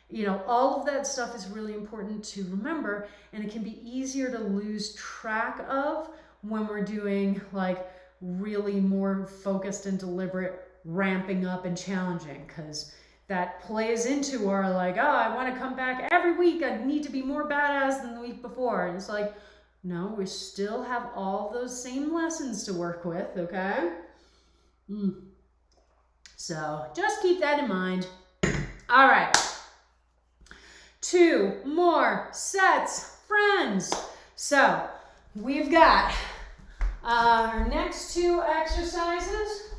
you know, all of that stuff is really important to remember, and it can be easier to lose track of when we're doing like really more focused and deliberate ramping up and challenging, because that plays into our like, oh, I want to come back every week, I need to be more badass than the week before. And it's like, no, we still have all those same lessons to work with, okay? So just keep that in mind. All right. 2 more sets, friends. So we've got our next 2 exercises,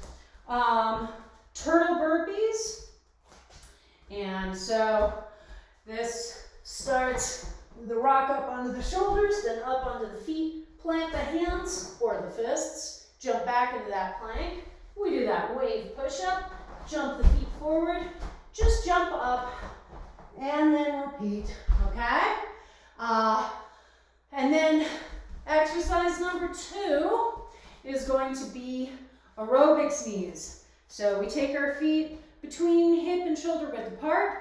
turtle burpees. And so this starts with the rock up onto the shoulders, then up onto the feet, plant the hands or the fists, jump back into that plank. We do that wave push-up, jump the feet forward, just jump up, and then repeat, okay? And then exercise number 2 is going to be aerobics knees. So we take our feet between hip and shoulder width apart,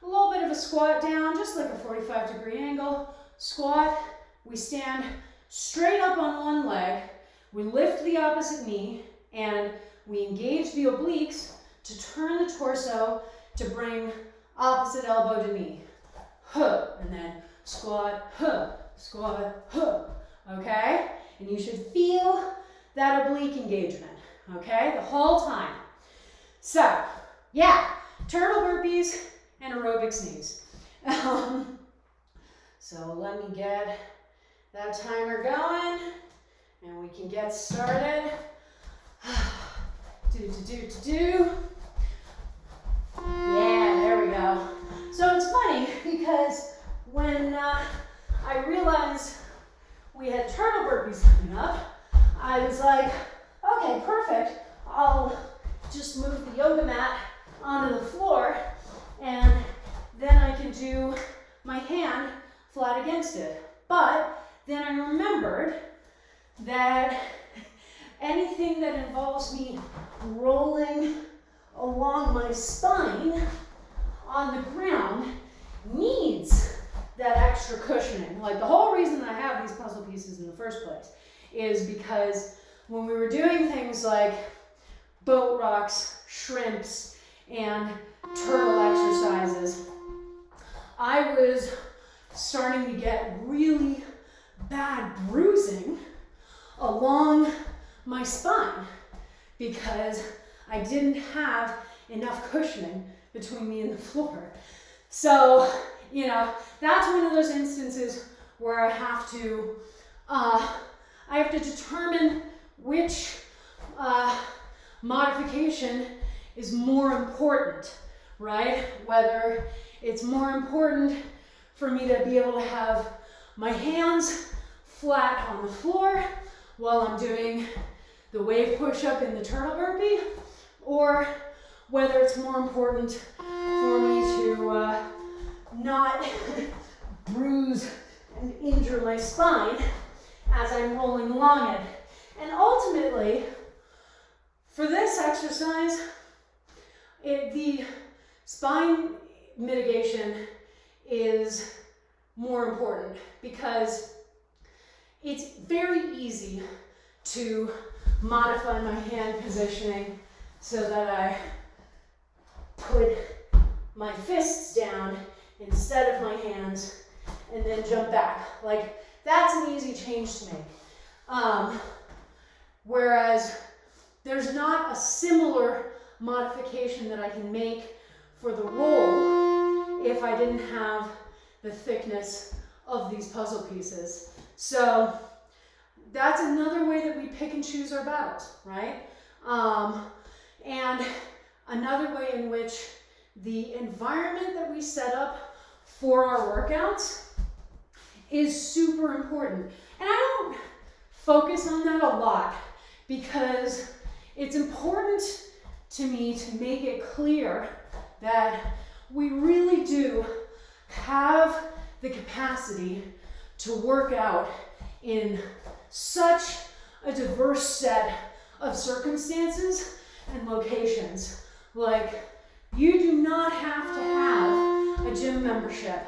a little bit of a squat down, just like a 45-degree angle. Squat, we stand straight up on one leg, we lift the opposite knee, and we engage the obliques to turn the torso to bring opposite elbow to knee. Huh, and then squat, huh, squat, huh, okay? And you should feel that oblique engagement, okay, the whole time. So, yeah, turtle burpees and aerobics knees. So let me get that timer going and we can get started. Do. Yeah, there we go. So it's funny because when I realized we had turtle burpees coming up, I was like, okay, perfect. I'll just move the yoga mat onto the floor and then I can do my hand flat against it. But then I remembered that anything that involves me rolling along my spine on the ground needs that extra cushioning. Like, the whole reason I have these puzzle pieces in the first place is because when we were doing things like boat rocks, shrimps, and turtle exercises, I was starting to get really bad bruising along my spine because I didn't have enough cushioning between me and the floor. So, you know, that's one of those instances where I have to determine which modification is more important, right? Whether it's more important for me to be able to have my hands flat on the floor while I'm doing the wave push-up in the turtle burpee, or whether it's more important for me to not bruise and injure my spine as I'm rolling along it. And ultimately, for this exercise, the spine mitigation is more important because it's very easy to modify my hand positioning so that I put my fists down instead of my hands and then jump back. Like, that's an easy change to make. Whereas there's not a similar modification that I can make for the roll if I didn't have the thickness of these puzzle pieces. So that's another way that we pick and choose our battles, right? And another way in which the environment that we set up for our workouts is super important. And I don't focus on that a lot because it's important to me to make it clear that we really do have the capacity to work out in such a diverse set of circumstances and locations. Like, you do not have to have a gym membership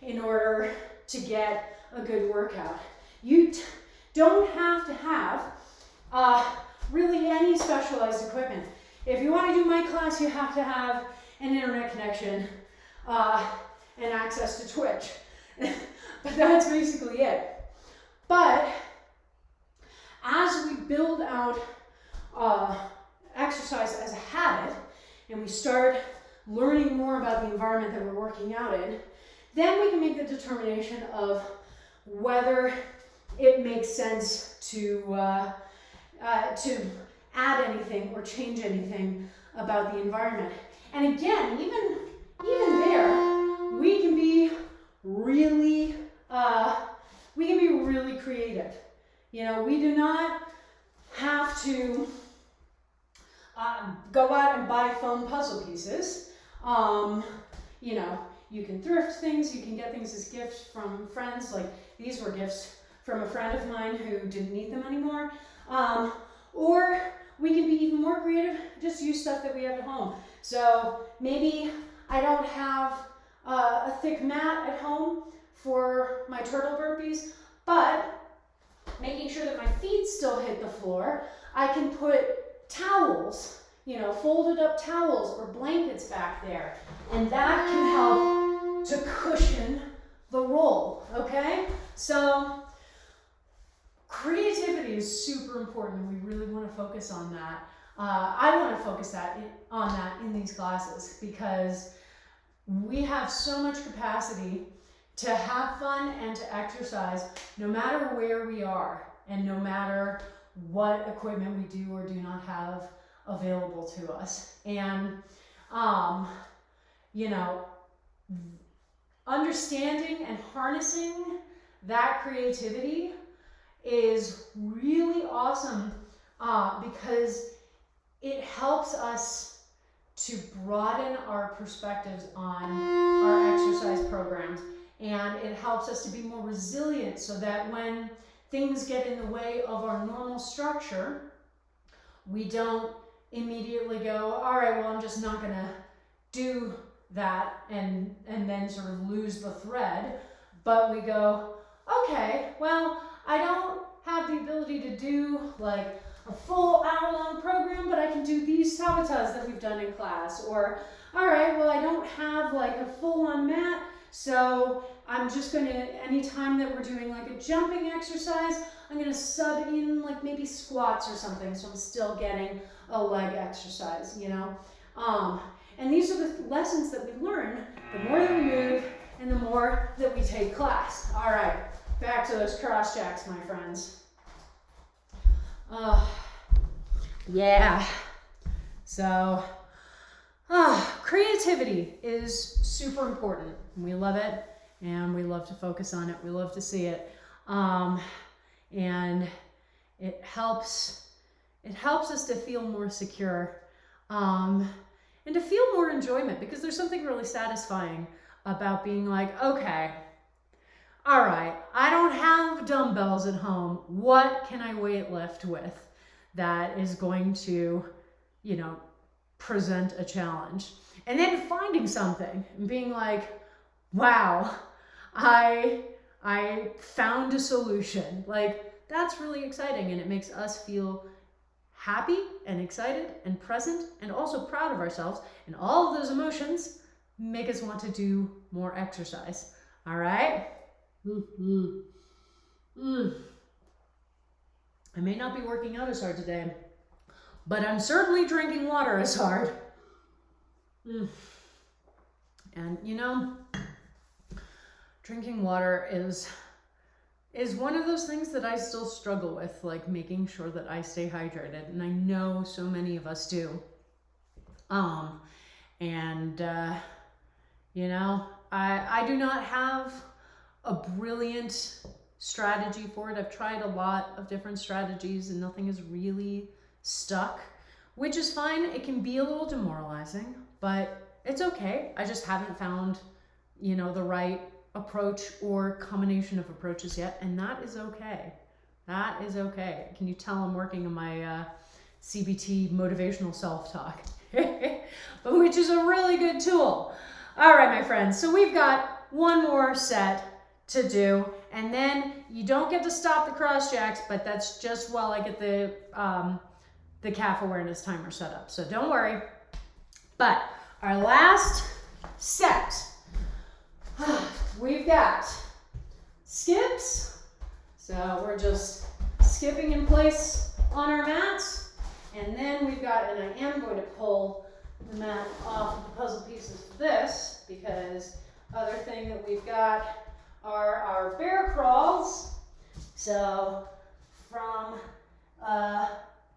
in order to get a good workout. You don't have to have really any specialized equipment. If you want to do my class, you have to have an internet connection and access to Twitch. But that's basically it. But as we build out exercise as a habit and we start learning more about the environment that we're working out in, then we can make the determination of whether it makes sense to add anything or change anything about the environment. And again, even there, we can be really creative. You know, we do not have to go out and buy foam puzzle pieces. You know, you can thrift things, you can get things as gifts from friends. Like, these were gifts from a friend of mine who didn't need them anymore. Or we can be even more creative, just use stuff that we have at home. So maybe I don't have a thick mat at home for my turtle burpees, but making sure that my feet still hit the floor, I can put towels, you know, folded up towels or blankets back there, and that can help to cushion the roll, okay? So creativity is super important, and we really want to focus on that. I want to focus on that in these classes because we have so much capacity to have fun and to exercise no matter where we are and no matter what equipment we do or do not have available to us. And, you know, understanding and harnessing that creativity is really awesome because it helps us to broaden our perspectives on our exercise programs, and it helps us to be more resilient so that when things get in the way of our normal structure, we don't immediately go, all right, well, I'm just not gonna do that and then sort of lose the thread, but we go, okay, well, I don't have the ability to do like a full hour-long program, but I can do these tabatas that we've done in class. Or, all right, well, I don't have like a full-on mat, so I'm just gonna, anytime that we're doing like a jumping exercise, I'm gonna sub in like maybe squats or something, so I'm still getting a leg exercise, you know? And these are the lessons that we learn the more that we move and the more that we take class. All right, back to those cross jacks, my friends. Yeah, so creativity is super important. We love it, and we love to focus on it. We love to see it, and it helps us to feel more secure, and to feel more enjoyment, because there's something really satisfying about being like, okay, all right, I don't have dumbbells at home. What can I weight lift with that is going to, you know, present a challenge? And then finding something and being like, wow, I found a solution. Like, that's really exciting, and it makes us feel happy and excited and present and also proud of ourselves. And all of those emotions make us want to do more exercise. All right? I may not be working out as hard today, but I'm certainly drinking water as hard. And you know, drinking water is one of those things that I still struggle with, like making sure that I stay hydrated. And I know so many of us do. You know, I do not have a brilliant strategy for it. I've tried a lot of different strategies and nothing has really stuck, which is fine. It can be a little demoralizing, but it's okay. I just haven't found, you know, the right approach or combination of approaches yet, and that is okay. That is okay. Can you tell I'm working on my CBT motivational self-talk, but which is a really good tool. All right, my friends. So we've got one more set to do, and then you don't get to stop the cross jacks, but that's just while I get the calf awareness timer set up. So don't worry. But our last set, we've got skips. So we're just skipping in place on our mats. And then we've got, and I am going to pull the mat off of the puzzle pieces for this, because other thing that we've got are our bear crawls. So from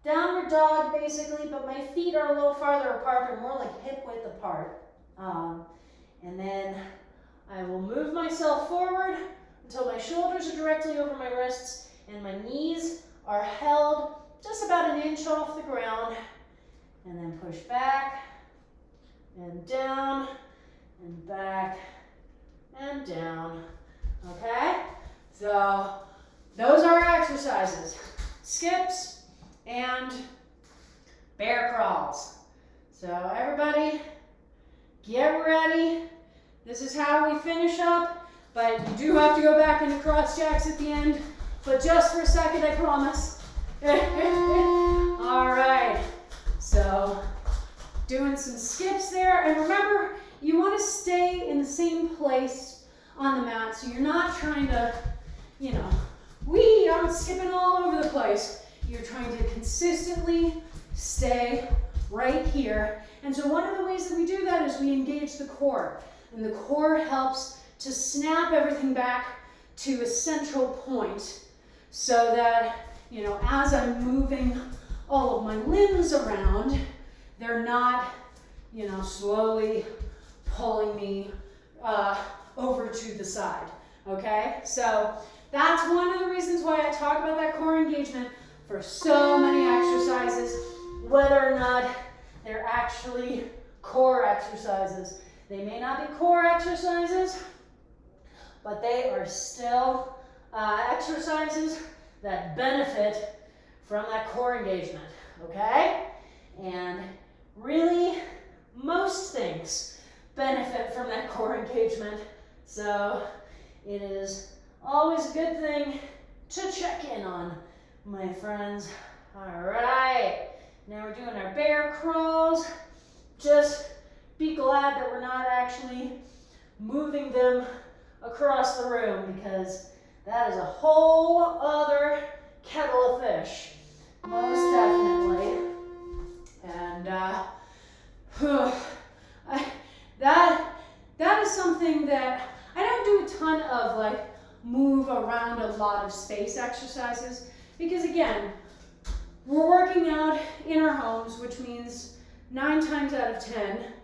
downward dog basically, but my feet are a little farther apart. They're more like hip width apart. And then I will move myself forward until my shoulders are directly over my wrists and my knees are held just about an inch off the ground. And then push back and down and back and down. Okay? So those are our exercises. Skips and bear crawls. So everybody, get ready. This is how we finish up, but you do have to go back into cross jacks at the end, but just for a second, I promise. All right, so doing some skips there, and remember, you want to stay in the same place on the mat, so you're not trying to, you know, I'm skipping all over the place. You're trying to consistently stay right here. And so one of the ways that we do that is we engage the core. And the core helps to snap everything back to a central point so that, you know, as I'm moving all of my limbs around, they're not, you know, slowly pulling me over to the side, okay? So that's one of the reasons why I talk about that core engagement for so many exercises, whether or not they're actually core exercises. They may not be core exercises, but they are still exercises that benefit from that core engagement, okay? And really, most things benefit from that core engagement. So it is always a good thing to check in on, my friends. All right, now we're doing our bear crawls. Just be glad that we're not actually moving them across the room, because that is a whole other kettle of fish, most definitely. And that is something that I don't do a ton of, like move around a lot of space exercises, because again, we're working out in our homes, which means 9 times out of 10,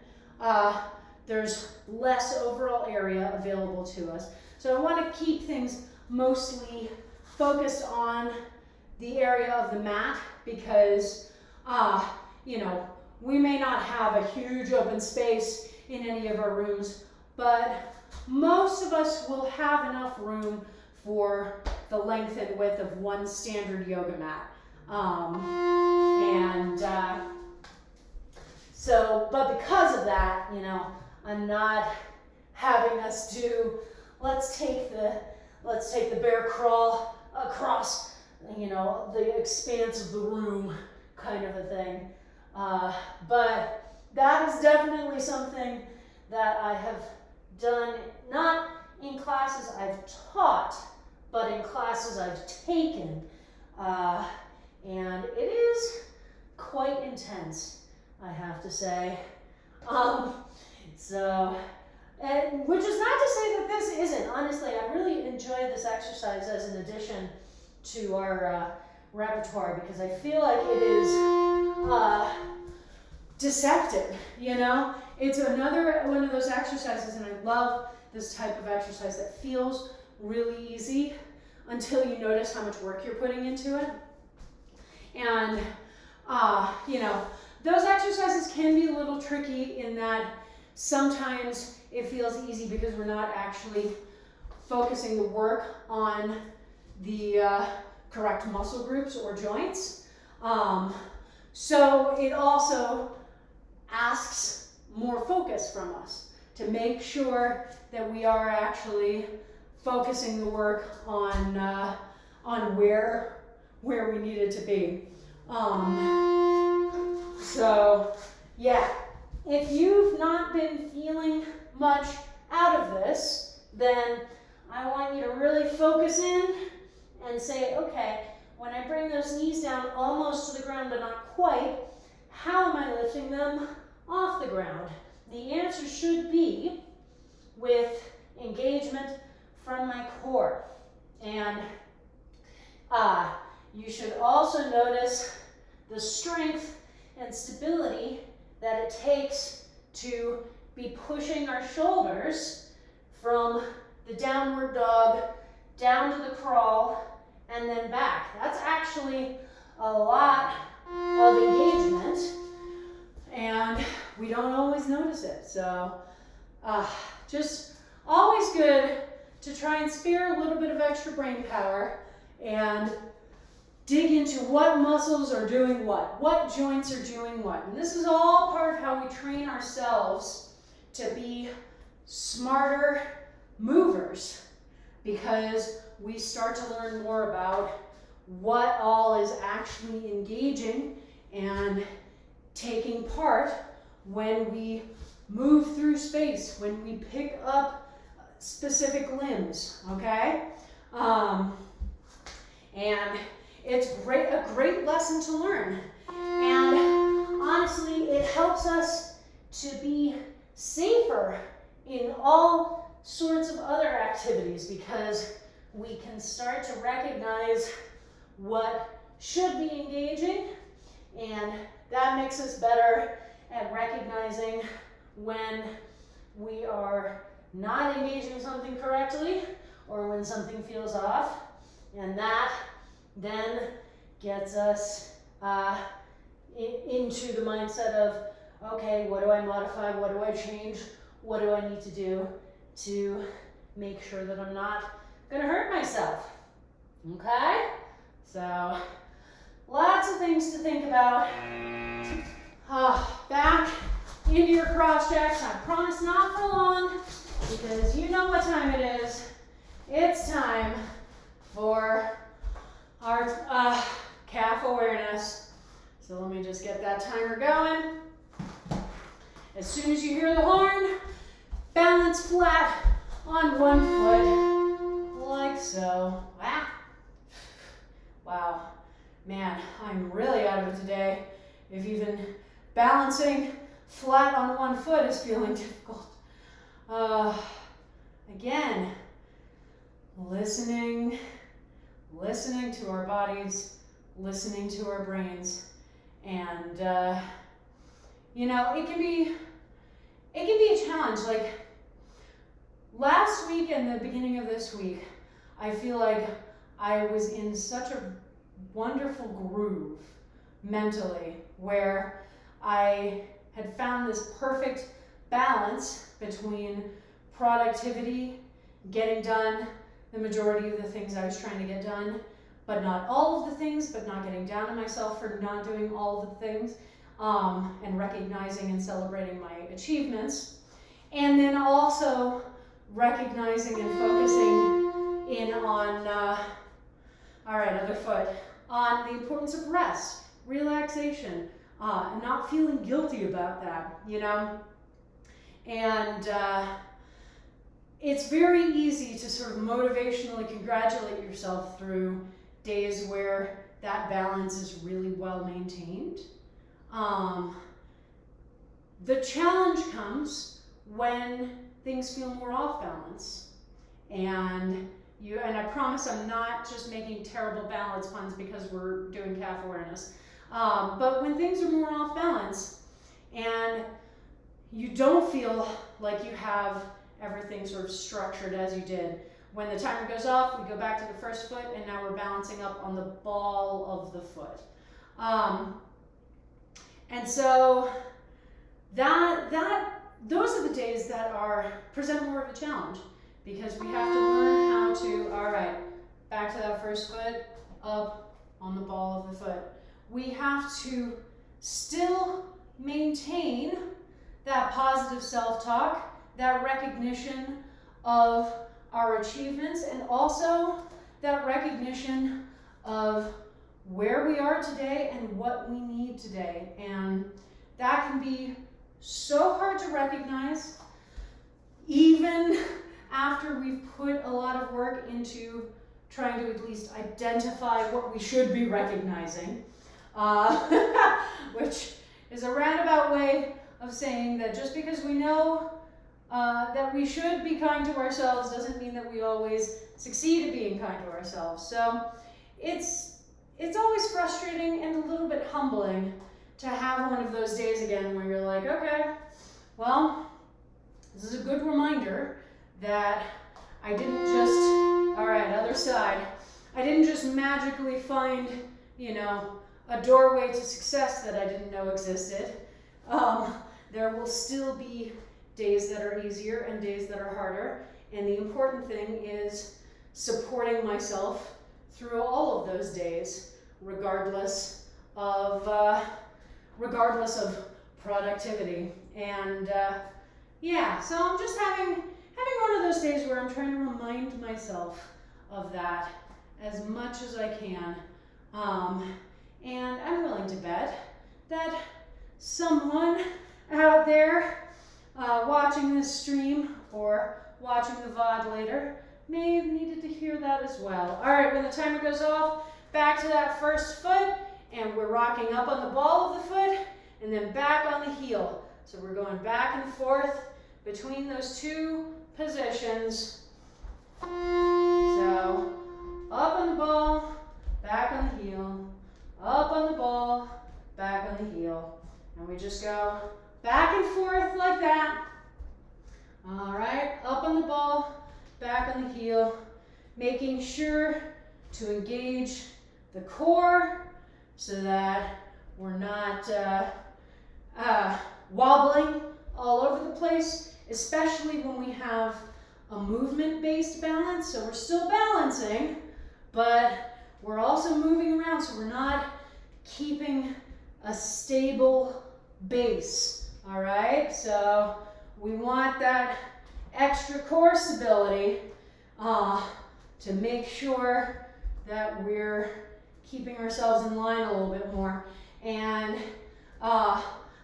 there's less overall area available to us. So I want to keep things mostly focused on the area of the mat, because, you know, we may not have a huge open space in any of our rooms, but most of us will have enough room for the length and width of one standard yoga mat. But because of that, you know, I'm not having us do, let's take the bear crawl across, you know, the expanse of the room kind of a thing. But that is definitely something that I have done, not in classes I've taught, but in classes I've taken. And it is quite intense, I have to say. Which is not to say that this isn't. Honestly, I really enjoy this exercise as an addition to our repertoire, because I feel like it is deceptive, you know? It's another one of those exercises, and I love this type of exercise that feels really easy until you notice how much work you're putting into it. And, you know, those exercises can be a little tricky in that sometimes it feels easy because we're not actually focusing the work on the correct muscle groups or joints. So it also asks more focus from us to make sure that we are actually focusing the work on where we need it to be. So yeah, if you've not been feeling much out of this, then I want you to really focus in and say, okay, when I bring those knees down almost to the ground but not quite, how am I lifting them off the ground? The answer should be with engagement from my core. And you should also notice the strength and stability that it takes to be pushing our shoulders from the downward dog down to the crawl and then back. That's actually a lot of engagement, and we don't always notice it. So just always good to try and spare a little bit of extra brain power and dig into what muscles are doing what joints are doing what. And this is all part of how we train ourselves to be smarter movers, because we start to learn more about what all is actually engaging and taking part when we move through space, when we pick up specific limbs, okay? And it's a great lesson to learn. And honestly, it helps us to be safer in all sorts of other activities, because we can start to recognize what should be engaging, and that makes us better at recognizing when we are not engaging something correctly or when something feels off, and that then gets us into the mindset of, okay, what do I modify, what do I change, what do I need to do to make sure that I'm not gonna hurt myself, okay? So, lots of things to think about. Back into your cross checks. I promise not for long, because you know what time it is. It's time for our calf awareness. So let me just get that timer going. As soon as you hear the horn, balance flat on one foot, like so. Wow, man, I'm really out of it today. If even balancing flat on one foot is feeling difficult. Again, listening to our bodies, listening to our brains, and you know, it can be a challenge. Like last week and the beginning of this week, I feel like I was in such a wonderful groove mentally, where I had found this perfect balance between productivity, getting done the majority of the things I was trying to get done, but not all of the things, but not getting down on myself for not doing all of the things, and recognizing and celebrating my achievements. And then also recognizing and focusing in on, all right, other foot, on the importance of rest relaxation, and not feeling guilty about that, you know? And it's very easy to sort of motivationally congratulate yourself through days where that balance is really well maintained. The challenge comes when things feel more off balance. And I promise I'm not just making terrible balance puns because we're doing calf awareness. But when things are more off balance and you don't feel like you have everything sort of structured as you did. When the timer goes off, we go back to the first foot, and now we're balancing up on the ball of the foot. And so those are the days that present more of a challenge, because we have to learn how to, all right, back to that first foot, up on the ball of the foot. We have to still maintain that positive self-talk, that recognition of our achievements, and also that recognition of where we are today and what we need today. And that can be so hard to recognize, even after we've put a lot of work into trying to at least identify what we should be recognizing, which is a roundabout way of saying that just because we know that we should be kind to ourselves doesn't mean that we always succeed at being kind to ourselves. So it's always frustrating and a little bit humbling to have one of those days again where you're like, okay, well, this is a good reminder that I didn't just, all right, other side, I didn't just magically find, a doorway to success that I didn't know existed. There will still be days that are easier and days that are harder. And the important thing is supporting myself through all of those days, regardless of productivity. And so I'm just having one of those days where I'm trying to remind myself of that as much as I can. And I'm willing to bet that someone out there watching this stream or watching the VOD later may have needed to hear that as well. All right, when the timer goes off, back to that first foot, and we're rocking up on the ball of the foot and then back on the heel. So we're going back and forth between those two positions. So up on the ball, back on the heel, up on the ball, back on the heel. And we just go back and forth like that. All right, up on the ball, back on the heel, making sure to engage the core so that we're not wobbling all over the place, especially when we have a movement-based balance. So we're still balancing, but we're also moving around, so we're not keeping a stable base. All right, so we want that extra core stability to make sure that we're keeping ourselves in line a little bit more. And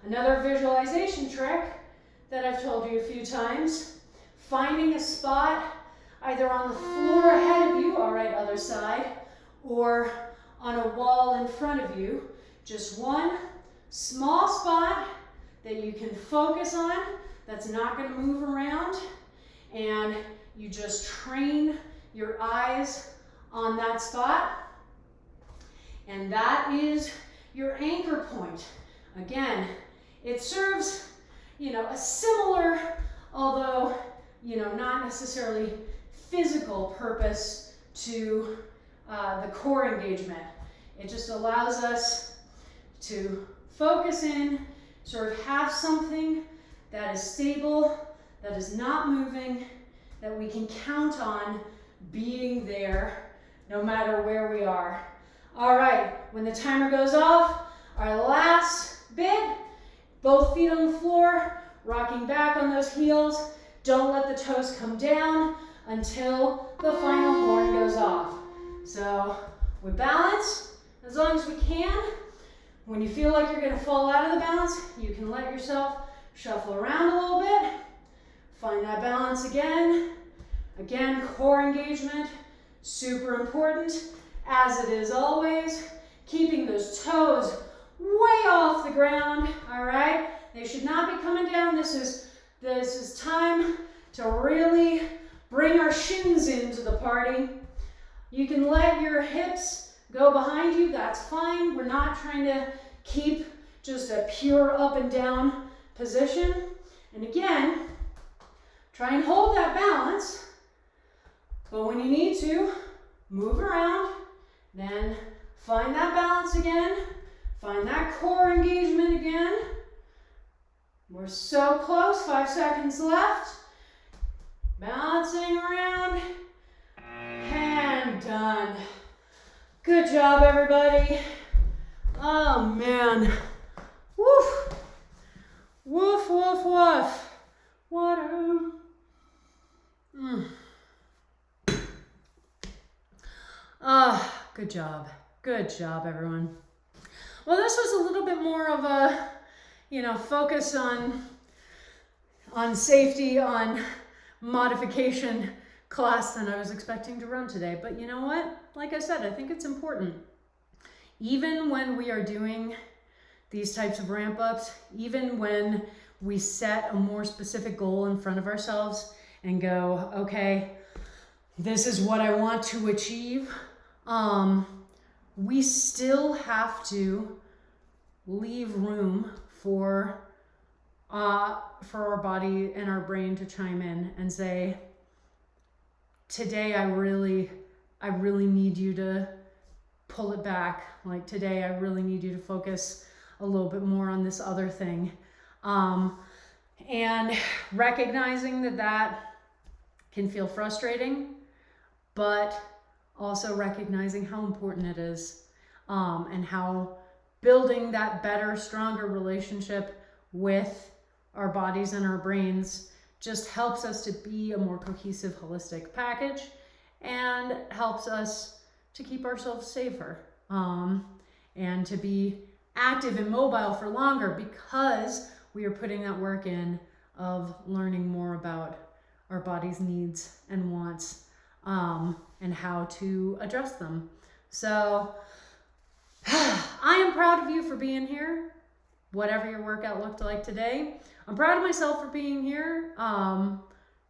another visualization trick that I've told you a few times, finding a spot either on the floor ahead of you, all right, other side, or on a wall in front of you. Just one small spot that you can focus on, that's not going to move around, and you just train your eyes on that spot, and that is your anchor point. Again, it serves, a similar, although, not necessarily physical purpose to the core engagement. It just allows us to focus in, sort of have something that is stable, that is not moving, that we can count on being there no matter where we are. All right, when the timer goes off, our last bit, both feet on the floor, rocking back on those heels. Don't let the toes come down until the final horn goes off. So we balance as long as we can. When you feel like you're going to fall out of the balance, you can let yourself shuffle around a little bit. Find that balance again. Again, core engagement, super important, as it is always. Keeping those toes way off the ground, all right? They should not be coming down. This is time to really bring our shins into the party. You can let your hips go behind you, that's fine. We're not trying to keep just a pure up and down position. And again, try and hold that balance, but when you need to, move around, then find that balance again, find that core engagement again. We're so close, 5 seconds left. Balancing around, and done. Good job, everybody. Oh man. Woof. Woof, woof, woof. Water. Good job. Good job, everyone. Well, this was a little bit more of a, focus on safety, on modification class than I was expecting to run today. But you know what? Like I said, I think it's important. Even when we are doing these types of ramp ups, even when we set a more specific goal in front of ourselves and go, okay, this is what I want to achieve, we still have to leave room for our body and our brain to chime in and say, today I really need you to pull it back. Like today I really need you to focus a little bit more on this other thing. And recognizing that can feel frustrating, but also recognizing how important it is, and how building that better, stronger relationship with our bodies and our brains just helps us to be a more cohesive, holistic package and helps us to keep ourselves safer, and to be active and mobile for longer because we are putting that work in of learning more about our body's needs and wants, and how to address them. So I am proud of you for being here, whatever your workout looked like today. I'm proud of myself for being here,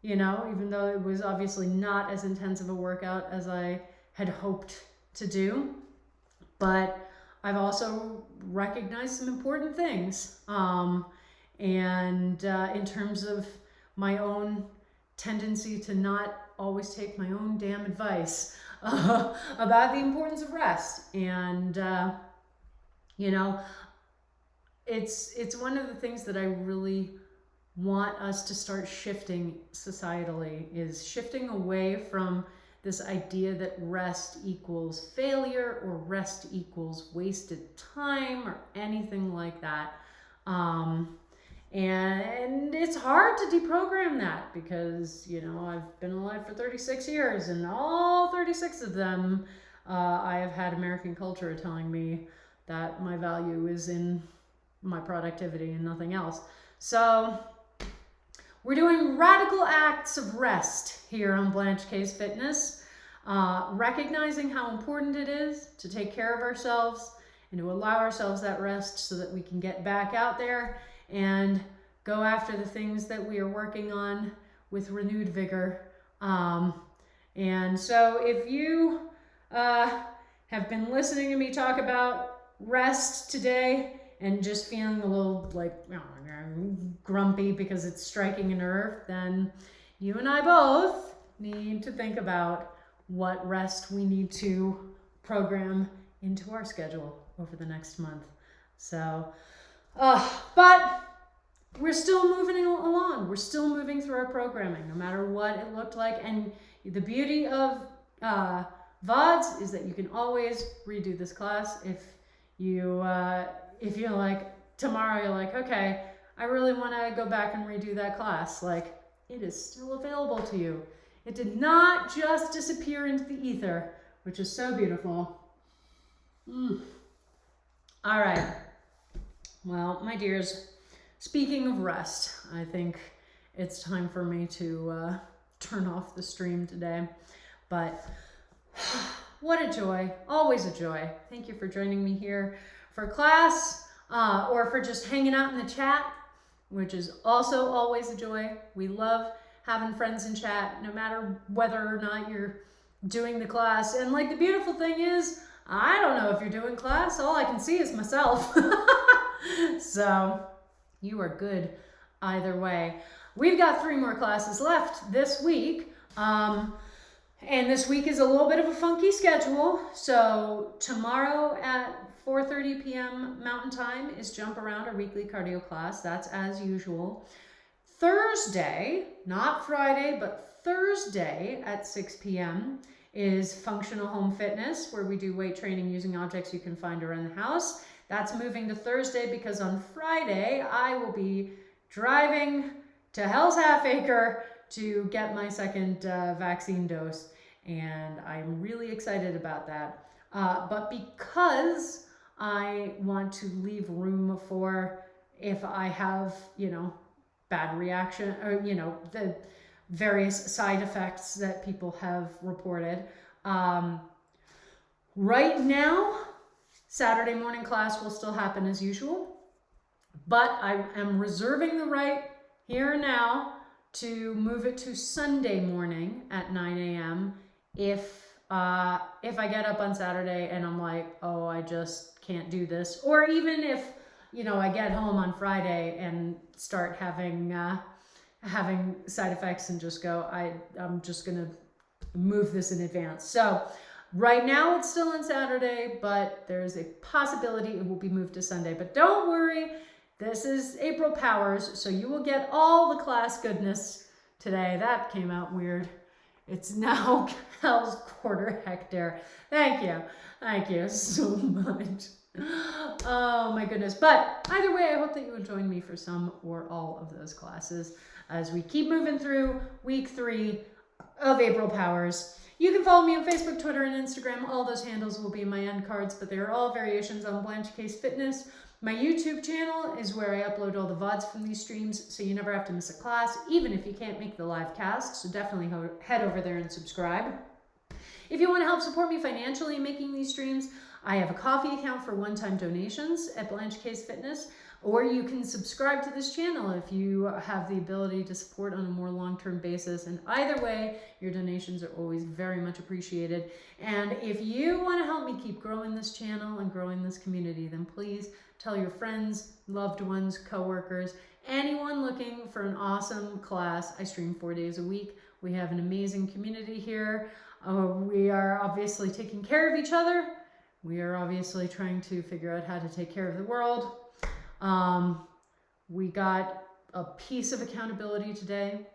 even though it was obviously not as intensive a workout as I had hoped to do. But I've also recognized some important things. And in terms of my own tendency to not always take my own damn advice about the importance of rest. And, it's one of the things that I really want us to start shifting societally, is shifting away from this idea that rest equals failure or rest equals wasted time or anything like that. And it's hard to deprogram that because, I've been alive for 36 years and all 36 of them, I have had American culture telling me that my value is in my productivity and nothing else. So we're doing radical acts of rest here on Blanche K's Fitness, recognizing how important it is to take care of ourselves and to allow ourselves that rest so that we can get back out there and go after the things that we are working on with renewed vigor. And so if you have been listening to me talk about rest today and just feeling a little grumpy because it's striking a nerve, then you and I both need to think about what rest we need to program into our schedule over the next month. So, but we're still moving along. We're still moving through our programming, no matter what it looked like. And the beauty of VODs is that you can always redo this class. If you're like, tomorrow you're like, okay, I really want to go back and redo that class. Like, it is still available to you. It did not just disappear into the ether, which is so beautiful. All right. Well, my dears, speaking of rest, I think it's time for me to turn off the stream today. But what a joy, always a joy. Thank you for joining me here for class or for just hanging out in the chat, which is also always a joy. We love having friends in chat, no matter whether or not you're doing the class. And like the beautiful thing is, I don't know if you're doing class, all I can see is myself. So you are good either way. We've got 3 more classes left this week. And this week is a little bit of a funky schedule. So tomorrow at 4:30 p.m. Mountain Time is Jump Around, our weekly cardio class. That's as usual. Thursday, not Friday, but Thursday at 6 p.m. is Functional Home Fitness, where we do weight training using objects you can find around the house. That's moving to Thursday because on Friday I will be driving to Hell's Half Acre to get my second vaccine dose, and I'm really excited about that. But because I want to leave room for if I have, bad reaction or, the various side effects that people have reported. Right now, Saturday morning class will still happen as usual, but I am reserving the right here and now to move it to Sunday morning at 9 a.m. If I get up on Saturday and I'm like, oh, I just can't do this, or even if I get home on Friday and start having side effects and just go, I'm just gonna move this in advance. So right now it's still on Saturday, but there's a possibility it will be moved to Sunday. But don't worry, this is April Powers, so you will get all the class goodness today. That came out weird. It's now Cal's quarter hectare. Thank you so much. Oh my goodness. But either way, I hope that you will join me for some or all of those classes as we keep moving through week 3 of April Powers. You can follow me on Facebook, Twitter, and Instagram. All those handles will be in my end cards, but they are all variations on Blanche Case Fitness. My YouTube channel is where I upload all the VODs from these streams, so you never have to miss a class, even if you can't make the live cast. So definitely head over there and subscribe. If you want to help support me financially in making these streams, I have a coffee account for one-time donations at Blanche Case Fitness, or you can subscribe to this channel if you have the ability to support on a more long-term basis. And either way, your donations are always very much appreciated. And if you want to help me keep growing this channel and growing this community, then please tell your friends, loved ones, coworkers, anyone looking for an awesome class. I stream 4 days a week. We have an amazing community here. We are obviously taking care of each other. We are obviously trying to figure out how to take care of the world. We got a piece of accountability today.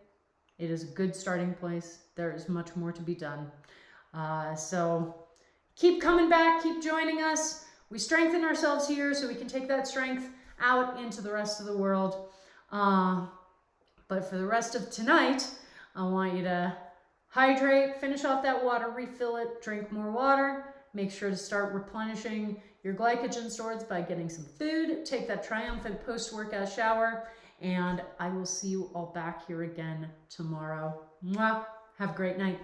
It is a good starting place. There is much more to be done. So keep coming back, keep joining us. We strengthen ourselves here so we can take that strength out into the rest of the world. But for the rest of tonight, I want you to hydrate, finish off that water, refill it, drink more water. Make sure to start replenishing your glycogen stores by getting some food. Take that triumphant post-workout shower, and I will see you all back here again tomorrow. Mwah. Have a great night.